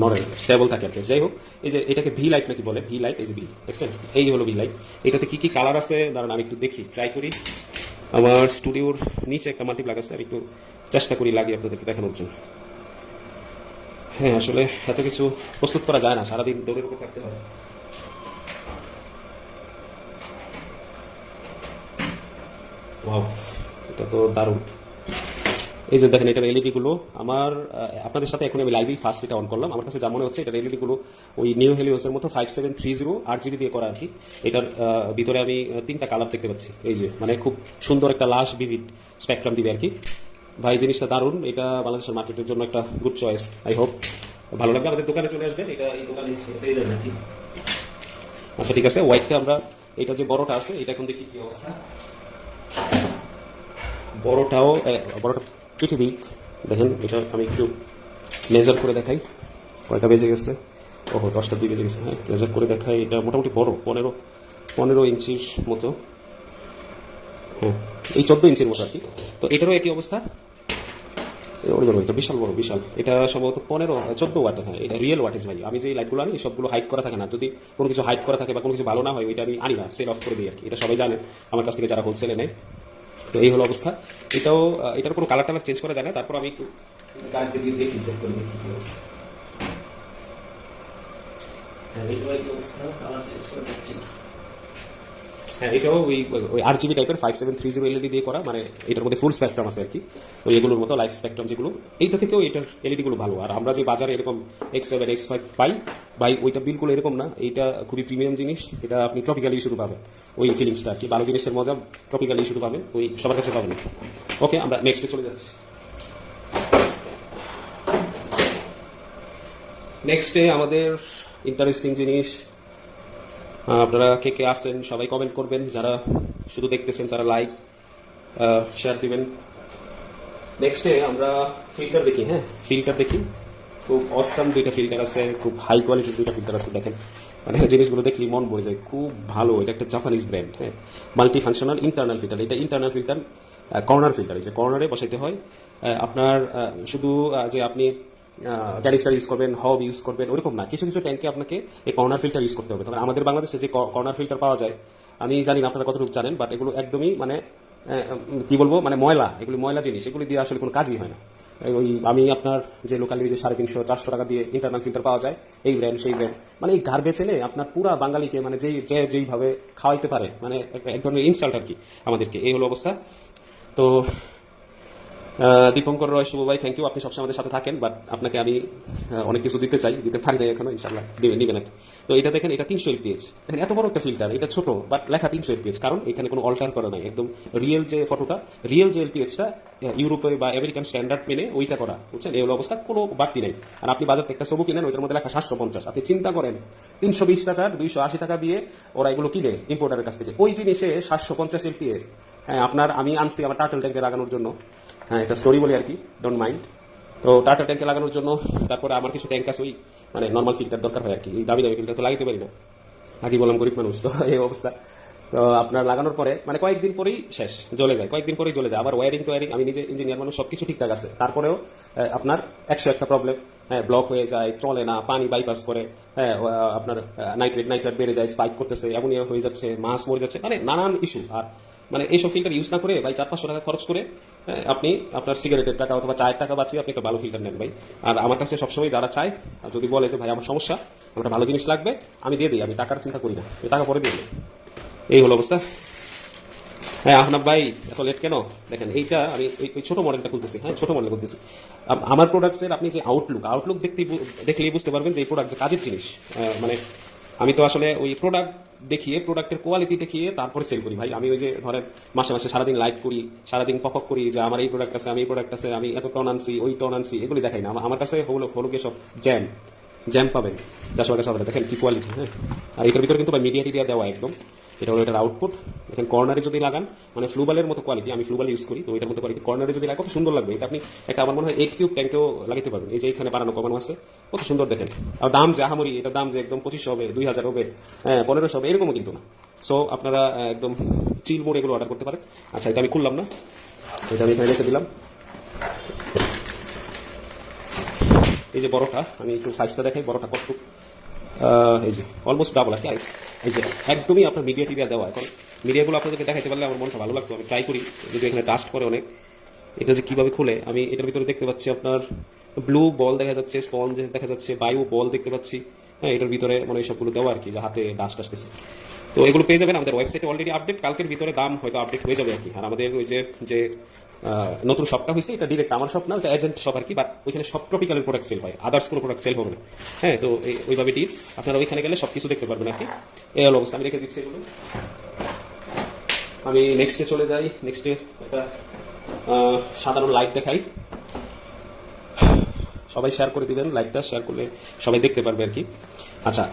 নড়ে, স্টেবল থাকে আর কি। যাই হোক, এই যে এটাকে ভি লাইট নাকি বলে, ভি লাইট, এই যে ভি দেখছেন, এই হলো ভি লাইট। এটাতে কি কি কালার আছে দাঁড়ান আমি একটু দেখি, ট্রাই করি। আমার স্টুডিওর নিচে একটা মাল্টিপ্লাগ আছে, আমি একটু চেষ্টা করি লাগিয়ে আপনাদেরকে দেখানোর জন্য। হ্যাঁ আসলে এত কিছু প্রস্তুত করা যায় না, সারাদিন দৌড়ের উপর থাকতে হয়। ওয়াও, এটা তো দারুণ। এই যে দেখেন এটার এলইডি গুলো, আমার আপনাদের সাথে এখন আমি লাইভেই ফার্স্ট এটা অন করলাম। আমার কাছে যা মনে হচ্ছে এটার এলইডি গুলো ওই নিউ হেলিওসের মতো 5730 8GB দিয়ে করা আর কি। এটার ভিতরে আমি 3টা কালার দেখতে পাচ্ছি, এই যে মানে খুব সুন্দর একটা লাশ ভিভিড স্পেকট্রাম দিবে আর কি। ভাই জিনিসটা দারুণ, এটা বাংলাদেশের মার্কেটের জন্য একটা গুড চয়েস, আই হোপ ভালো লাগবে। আমাদের দোকানে চলে আসবেন, এটা এই দোকানে পেয়ে যাবেন আর কি। আচ্ছা ঠিক আছে, হোয়াইটটা আমরা, এটা যে বড়টা আছে এটা এখন দেখি কি অবস্থা। বড়টা পিঠে বিগ, দেখেন এটা আমি একটু মেজার করে দেখাই, কয়টা বেজে গেছে। 10টা 2 বেজে গেছে। হ্যাঁ মেজার করে দেখাই, এটা মোটামুটি বড়, 15 ইঞ্চির মতো, হ্যাঁ এই 14 ইঞ্চির মতো আর কি। তো এটারও একই অবস্থা, এটা বিশাল বড়, বিশাল। এটা সম্ভবত 14 ওয়াটের, হ্যাঁ এটা রিয়েল ওয়াটেজ ভাই। আমি যে লাইটগুলো আনি সবগুলো হাইড করা থাকে না, যদি কোনো কিছু হাইড করা থাকে বা কোনো কিছু ভালো না হয় ওইটা আমি আনি না, সেল অফ করে দিই আর কি। এটা সবাই জানে আমার কাছ থেকে যারা হোলসেলে নেয়। তো এই হলো অবস্থা। এটার কোনো কালার টালার চেঞ্জ করা যায় না। তারপর আমি একটু গাড়িতে দিয়ে দেখি, সেট করে দেখি কি অবস্থা। হ্যাঁ, এইটাও একই অবস্থা, কালার চেঞ্জ করে দেখছি না। হ্যাঁ, এটাও ওই RGB টাইপের 5730 এলইডি দিয়ে করা, মানে এটার মধ্যে ফুল স্পেকট্রাম আছে আর কি, ওই এগুলোর মতো লাইফ স্পেকট্রাম যেগুলো, এইটা থেকেও এটার এলইডি গুলো ভালো। আর আমরা যে বাজারে এরকম X7 X5 পাই ভাই, ওইটা বিলকুল এরকম না। এইটা খুবই প্রিমিয়াম জিনিস, এটা আপনি ট্রপিক্যালি শুরু পাবেন, ওই ফিলিংসটা আর কি, ভালো জিনিসের মজা ট্রপিক্যালি শুরু পাবেন, ওই সবার কাছে পাবেন। ওকে, আমরা নেক্সটে চলে যাচ্ছি। নেক্সটে আমাদের ইন্টারেস্টিং জিনিস, আপনারা কে কে আসেন সবাই কমেন্ট করবেন, যারা শুধু দেখতেছেন তারা লাইক শেয়ার দিবেন। নেক্সটে আমরা ফিল্টার দেখি। হ্যাঁ, ফিল্টার দেখি, খুব অসাম দুইটা ফিল্টার আছে, খুব হাই কোয়ালিটির দুইটা ফিল্টার আছে। দেখেন, মানে জিনিসগুলো দেখলে মন ভরে যায়, খুব ভালো। এটা একটা জাপানিজ ব্র্যান্ড। হ্যাঁ, মাল্টি ফাংশনাল ইন্টারনাল ফিল্টার। এটা ইন্টারনাল ফিল্টার, কর্নার ফিল্টার। এই যে কর্নারে বসাইতে হয় আপনার, শুধু যে আপনি ক্যানিস্টার ইউজ করবেন, হব ইউজ করবেন ওরকম না, কিছু কিছু ট্যাঙ্কে আপনাকে এই কর্নার ফিল্টার ইউজ করতে হবে। তবে আমাদের বাংলাদেশে যে কর্নার ফিল্টার পাওয়া যায়, আমি জানি না আপনারা কতটুকু জানেন, বাট এগুলো একদমই মানে কি বলবো, মানে ময়লা, এগুলি ময়লা জিনিস, এগুলি দিয়ে আসলে কোনো কাজই হয় না। ওই আমি আপনার যে লোকালি যে 350-400 টাকা দিয়ে ইন্টারনাল ফিল্টার পাওয়া যায়, এই ব্র্যান্ড সেই ব্র্যান্ড, মানে এই গার্বেজ এনে আপনার পুরা বাঙালিকে মানে যেইভাবে খাওয়াইতে পারে, মানে এক ধরনের ইনসাল্ট আর কি আমাদেরকে। এই হলো অবস্থা। তো দীপঙ্কর রয় শুভ ভাই, থ্যাংক ইউ, আপনি সবসময় আমাদের সাথে থাকেন, বাট আপনাকে আমি অনেক কিছু দিতে চাই, দিতে পারি না এখনো, ইনশাল্লাহ নিবেন আর কি। তো এটা দেখেন, এটা 300 এলপিএইচ, দেখেন এত বড় একটা ফিল্টার, এটা ছোট বাট লেখা 300 এলপিএইচ, কারণ এখানে কোনো অল্টার করা নাই, একদম রিয়েল যে ফটোটা, রিয়েল যে এলপিএইচটা ইউরোপে বা আমেরিকান স্ট্যান্ডার্ড মেনে ওইটা করা, বুঝছেন? এই হলো অবস্থা, কোনো বাড়তি নাই। আর আপনি বাজার থেকে একটা ছবি কিনেন, ওইটার মধ্যে লেখা 750, আপনি চিন্তা করেন 320 টাকার 280 টাকা দিয়ে ওরা এগুলো কিনে ইম্পোর্টারের কাছ থেকে, ওই জিনিসে 750 এলপিএইচ। হ্যাঁ, আমি আনছি আমার টার্টল ট্যাঙ্কে লাগানোর জন্য। হ্যাঁ, এটা স্টোরি বলি আর কি, ডোন্ট মাইন্ড। তো টাটা ট্যাঙ্কে লাগানোর জন্য তারপরে আমার কিছু ট্যাঙ্ক আছে, ওই মানে নর্মাল ফিল্টার দরকার হয় আর কি, এই দামি দামি ফিল্টার তো লাগাইতে পারি না, আগে বললাম গরিব মানুষ, তো এই অবস্থা। তো আপনার লাগানোর পরে মানে কয়েকদিন পরেই শেষ, জ্বলে যায়, কয়েকদিন পরেই জ্বলে যায়। আবার ওয়ারিং টোয়ারিং, আমি নিজে ইঞ্জিনিয়ার মানুষ, সবকিছু ঠিকঠাক আছে, তারপরেও আপনার 101টা প্রবলেম। হ্যাঁ, ব্লক হয়ে যায়, চলে না, পানি বাইপাস করে, হ্যাঁ আপনার নাইট্রেট বেড়ে যায়, স্পাইক করতেছে, অ্যামোনিয়া হয়ে যাচ্ছে, মাছ মরে যাচ্ছে, মানে নানান ইস্যু। আর মানে এইসব ফিল্টার ইউজ না করে ভাই 400-500 টাকা খরচ করে আপনি আপনার সিগারেটের টাকা অথবা চায়ের টাকা বাঁচিয়ে আপনি একটা ভালো ফিল্টার নেন ভাই। আর আমার কাছে সবসময় যারা চায়, যদি বলে যে ভাই আমার সমস্যা, আমার একটা ভালো জিনিস লাগবে, আমি দিয়ে দিই, আমি টাকার চিন্তা করি না, টাকা পরে দিয়ে দিই। এই হলো অবস্থা। হ্যাঁ আহনাব ভাই, এত লেট কেন? দেখেন, এইটা আমি ওই ছোট মডেলটা খুলতেছি। হ্যাঁ, ছোট মডেল খুলতেছি। আমার প্রোডাক্টের আপনি যে আউটলুক দেখলেই বুঝতে পারবেন যে এই প্রোডাক্ট যে কাজের জিনিস। মানে আমি তো আসলে ওই প্রোডাক্ট দেখিয়ে, প্রোডাক্টের কোয়ালিটি দেখিয়ে তারপরে সেল করি ভাই। আমি ওই যে ধরেন মাসে মাসে সারাদিন লাইভ করি, সারাদিন পপ আপ করি যে আমার এই প্রোডাক্ট আছে, আমি এই প্রোডাক্ট আছে, আমি এত টন আনছি, ওই টন আনছি, এগুলি দেখাই না। আমার কাছে হলো গিয়ে সব জ্যাম পাবেন, যা সবার কাছে হবে। দেখেন কি কোয়ালিটি। হ্যাঁ, আর এটার ভিতরে কিন্তু মিডিয়া টিডিয়া দেওয়া একদম, এটা হলো এটার আউটপুট। দেখেন, কর্নারে যদি লাগান, মানে ফ্লুবালের মতো কোয়ালিটি, আমি ফ্লুবাল ইউজ করি, তো এটার মতো কোয়ালিটি। কর্নারে যদি লাগান কত সুন্দর লাগবে। এটা আপনি একটা আমার মনে হয় 8 কিউব ট্যাঙ্কেও লাগাতে পারবেন। এই যে এখানে বানানো কমানো আছে, কত সুন্দর দেখেন। আর দাম যে আহামরি, এটার দাম যে একদম 2500 হবে, 2000 হবে, 1500 হবে, এরকমও কিন্তু না। সো আপনারা একদম চিল মোড এগুলো অর্ডার করতে পারেন। আচ্ছা, এটা আমি খুললাম না, এটা আমি এখানে রেখে দিলাম। এই যে বড়টা, আমি একটু সাইজটা দেখাই, বড়টা কতটুকু। এই যে অলমোস্ট ডাবল আর কি। এই যে একদমই আপনার মিডিয়া টিডিয়া দেওয়া। এখন মিডিয়াগুলো আপনাদেরকে দেখাইতে পারলে আমার মনটা ভালো লাগতো, আমি ট্রাই করি, যদি এখানে ডাস্ট করে অনেক। এটা যে কীভাবে খুলে, আমি এটার ভিতরে দেখতে পাচ্ছি আপনার ব্লু বল দেখা যাচ্ছে, স্পঞ্জ দেখা যাচ্ছে, বায়ু বল দেখতে পাচ্ছি। হ্যাঁ, এটার ভিতরে মানে সবগুলো দেওয়া আর কি, যে হাতে ডাস্ট আসতেছে। তো এগুলো পেয়ে যাবেন আমাদের ওয়েবসাইটে, অলরেডি আপডেট, কালকের ভিতরে দাম হয়তো আপডেট হয়ে যাবে আর কি। আর আমাদের ওই যে নতুন শপটা হয়েছে, এটা ডিরেক্ট আমার শপ না, এটা এজেন্ট শপ আর কি, বাট ওইখানে সব ট্রপিক্যালের প্রোডাক্ট সেল হয়, আদার্স কোনো প্রোডাক্ট সেল হবে না। হ্যাঁ, তো ওইভাবে ডিল, আপনারা ওইখানে গেলে সব কিছু দেখতে পারবেন আর কি। এই হলো অবস্থা, আমি রেখে দিচ্ছি এগুলো। আমি নেক্সটে চলে যাই। নেক্সটে একটা সাধারণ লাইট দেখাই, সবাই শেয়ার করে দিবেন, লাইটটা শেয়ার করলে সবাই দেখতে পারবে আর কি। আচ্ছা,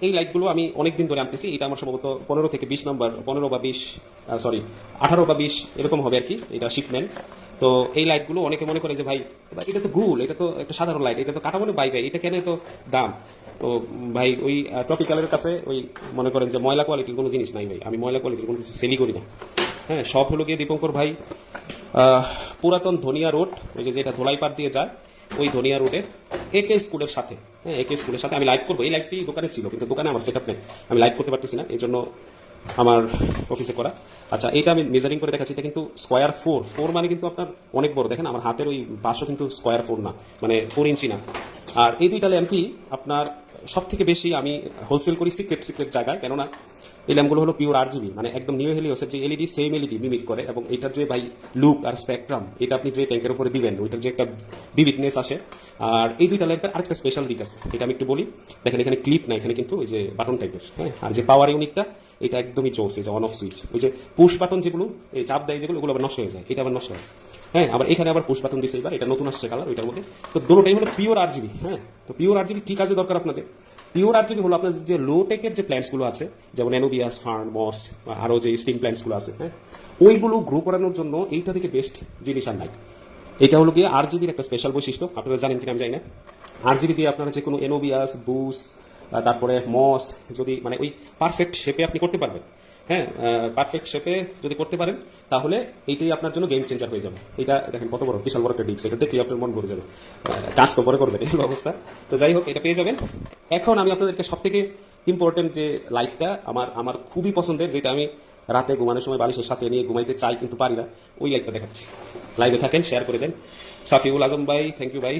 এই লাইটগুলো আমি অনেকদিন ধরে আনতেছি। এটা আমার সম্ভবত 15 থেকে 20 নম্বর, 15 বা 20, 18 বা 20 এরকম হবে আর কি, এটা শিপমেন্ট। তো এই লাইটগুলো অনেকে মনে করে যে ভাই এটা তো গুল, এটা তো একটা সাধারণ লাইট, এটা তো কাটা মনে ভাই এটা কেন তো দাম। তো ভাই ওই ট্রপিক্যালের কাছে ওই মনে করেন যে ময়লা কোয়ালিটির কোনো জিনিস নাই ভাই, আমি ময়লা কোয়ালিটির কোনো কিছু সেলই করি না। হ্যাঁ, সব হলো গিয়ে দীপঙ্কর ভাই পুরাতন ধনিয়া রোড, ওই যেটা ধোলাইপাড় দিয়ে যায়, ওই ধনিয়া রোডে একে স্কুলের সাথে। হ্যাঁ, একে স্কুলের সাথে আমি লাইভ করবো। এই লাইভটি দোকানে ছিল, কিন্তু দোকানে আমার সেট আপ নেই, আমি লাইভ করতে পারতেছি না, এই জন্য আমার অফিসে করা। আচ্ছা, এটা আমি মেজারিং করে দেখাচ্ছি, এটা কিন্তু স্কোয়ার 4 মানে কিন্তু আপনার অনেক বড়। দেখেন আমার হাতের ওই পাশও কিন্তু স্কোয়ার 4 না, মানে 4 ইঞ্চি না। আর এই দুইটা ল্যাম্পই আপনার সব থেকে বেশি আমি হোলসেল করি সিক্রেট জায়গায়, কেননা এই ল্যাম্পগুলো হলো পিওর আরজিবি, মানে একদম নিউ হেলিওসের যে এলইডি সেম এলইডি মিমিক করে, এবং এটার যে ভাই লুক আর স্পেকট্রাম, এটা আপনি যে ট্যাঙ্কের উপরে দিবেন ওইটার যে একটা বিবিডনেস আসে। আর এই দুইটা ল্যাম্পের আরেকটা স্পেশাল দিক আছে, এটা আমি একটু বলি। দেখেন এখানে ক্লিপ না, এখানে কিন্তু ওই যে বাটন টাইপের, হ্যাঁ। আর যে পাওয়ার ইউনিটটা এটা একদমই চলছে, যে অন অফ সুইচ, ওই যে পুশ বাটন যেগুলো এই চাপ দেয় যেগুলো, ওগুলো আবার নষ্ট হয়ে যায়, এটা আবার নষ্ট হয়, হ্যাঁ। আবার এখানে আবার পুশ বাটন দিছে, এবার এটা নতুন আসছে কালার ওইটার মধ্যে। তো দুটোটাই হলো পিওর আরজিবি, হ্যাঁ। তো পিওর আরজিবি কি কাজে দরকার আপনাদের? পিওর আরজিবি হলো আপনাদের যে লো টেকের যে প্ল্যান্টসগুলো আছে, যেমন অ্যানোবিয়াস, ফার্ন, মস, আরও যে স্টিং প্ল্যান্টসগুলো আছে, হ্যাঁ, ওইগুলো গ্রো করানোর জন্য এইটা থেকে বেস্ট জিনিস আর নাই। এটা হলো গিয়ে আরজিবির একটা স্পেশাল বৈশিষ্ট্য, আপনারা জানেন কিনা আমি জানি না। আরজিবি দিয়ে আপনারা যে কোনো অ্যানোবিয়াস, বুস, তারপরে মস, যদি মানে ওই পারফেক্ট শেপে আপনি করতে পারবেন, হ্যাঁ। পারফেক্ট শেপে যদি করতে পারেন তাহলে এইটাই আপনার জন্য গেম চেঞ্জার হয়ে যাবে। এটা দেখেন কত বড়, বিশাল বড় একটা ডিস্ক, এটা দেখলে আপনার মন ভরে যাবে। কাজ তো পরে করবেন, এই অবস্থা। তো যাই হোক, এটা পেয়ে যাবেন। এখন আমি আপনাদেরকে সব থেকে ইম্পর্টেন্ট যে লাইটটা আমার আমার খুবই পছন্দের, যেটা আমি রাতে ঘুমানোর সময় বালিশের সাথে নিয়ে ঘুমাইতে চাই কিন্তু পারি না, ওই লাইটটা দেখাচ্ছি। লাইভে থাকেন, শেয়ার করে দেন। সাফিউল আজম ভাই, থ্যাংক ইউ ভাই।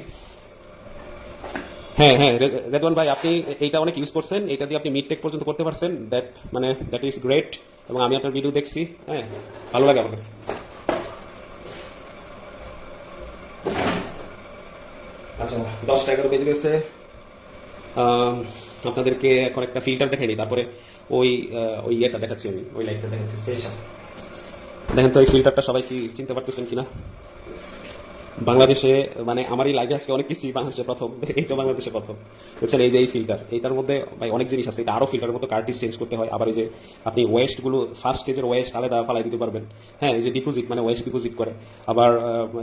হ্যাঁ হ্যাঁ, রেদওয়ান ভাই, আপনি এইটা অনেক ইউজ করছেন, এটা দিয়ে আপনি মিড টেক পর্যন্ত করতে পারছেন, দ্যাট ইজ গ্রেট। এবং আমি আপনার ভিডিও দেখছি, হ্যাঁ, ভালো লাগে আমার কাছে। আচ্ছা, 10টা 11 বেজে গেছে। আপনাদেরকে এখন একটা ফিল্টার দেখাইনি, তারপরে ওই ওই ইয়েটা দেখাচ্ছি, আমি ওই লাইটটা দেখাচ্ছি স্পেশাল। দেখেন তো এই ফিল্টারটা সবাই কি চিনতে পারতেছেন কিনা বাংলাদেশে, মানে আমার এই লাইভে আজকে অনেক কিছুই বাংলাদেশে প্রথম, এইটা বাংলাদেশে প্রথম, বুঝছেন। এই যে এই ফিল্টার, এইটার মধ্যে ভাই অনেক জিনিস আছে, এটা আরও ফিল্টারের মতো কার্টিস চেঞ্জ করতে হয়। আবার এই যে আপনি ওয়েস্টগুলো ফার্স্ট স্টেজের ওয়েস্ট আলাদা ফালাই দিতে পারবেন, হ্যাঁ। এই যে ডিপোজিট, মানে ওয়েস্ট ডিপোজিট করে, আবার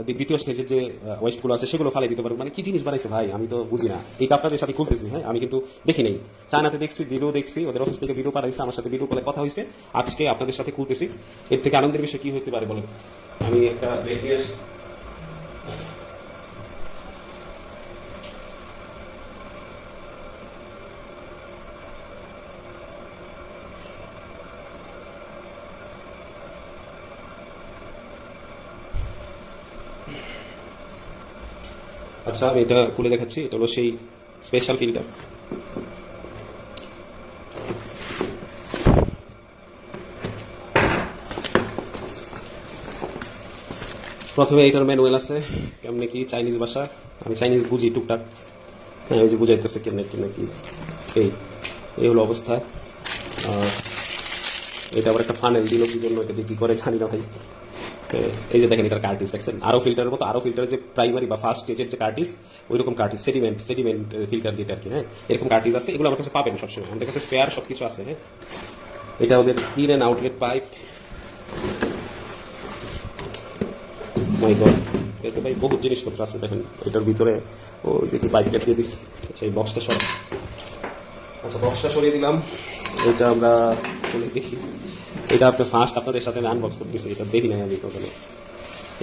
দ্বিতীয় স্টেজের যে ওয়েস্টগুলো আছে সেগুলো ফালাই দিতে পারবেন। মানে কি জিনিস বানাইছে ভাই, আমি তো বুঝি না। এটা আপনাদের সাথে খুলতেছি, হ্যাঁ, আমি কিন্তু দেখি নেই, চায়নাতে দেখছি, ভিডিও দেখছি, ওদের অফিস থেকে ভিডিও পাঠাইছে, আমার সাথে ভিডিও কলে কথা হয়েছে, আজকে আপনাদের সাথে খুলতেছি। এর থেকে আনন্দের বিষয় কি হতে পারে বলেন? আমি একটা রেখে আচ্ছা, আমি এটা খুলে দেখাচ্ছি। এটা হলো সেই স্পেশাল ফিল্টার। প্রথমে এটার ম্যানুয়াল আছে, কেমনে কি চাইনিজ ভাষা, আমি চাইনিজ বুঝি টুকটাক, হ্যাঁ। ওই যে বুঝাইতেছে কেমনে কেমনে কি, এই এই হলো অবস্থা। আর এটা আবার একটা ফানেল দিল কি জন্য, এটা দিয়ে কি করে জানি না ভাই। এই যে দেখেন এটার কার্টিস দেখছেন, আরো ফিল্টারের মতো, আরো ফিল্টারের যে প্রাইমারি বা ফার্স্ট স্টেজের যে কার্টিস, ওই রকম কার্টিস, সেডিমেন্ট ফিল্টার যেটা আর কি, হ্যাঁ, এরকম কার্টিস আছে। এগুলো আমার কাছে পাবেন সবসময়, আমাদের কাছে স্পেয়ার সবকিছু আছে, হ্যাঁ। এটা ওদের in and outlet pipe, my god, এতে ভাই বহুত জিনিসপত্র আছে। দেখেন এটার ভিতরে ওই যে কি পাইপটা দিয়ে দিস। আচ্ছা, এই বক্সটা সর, আচ্ছা বক্সটা সরিয়ে দিলাম। এটা আমরা খুলে দেখি। এটা আপনি ফার্স্ট আপনাদের সাথে আমি আনবক্স করতেছি, এটা দেখি নাই আমি কখনো,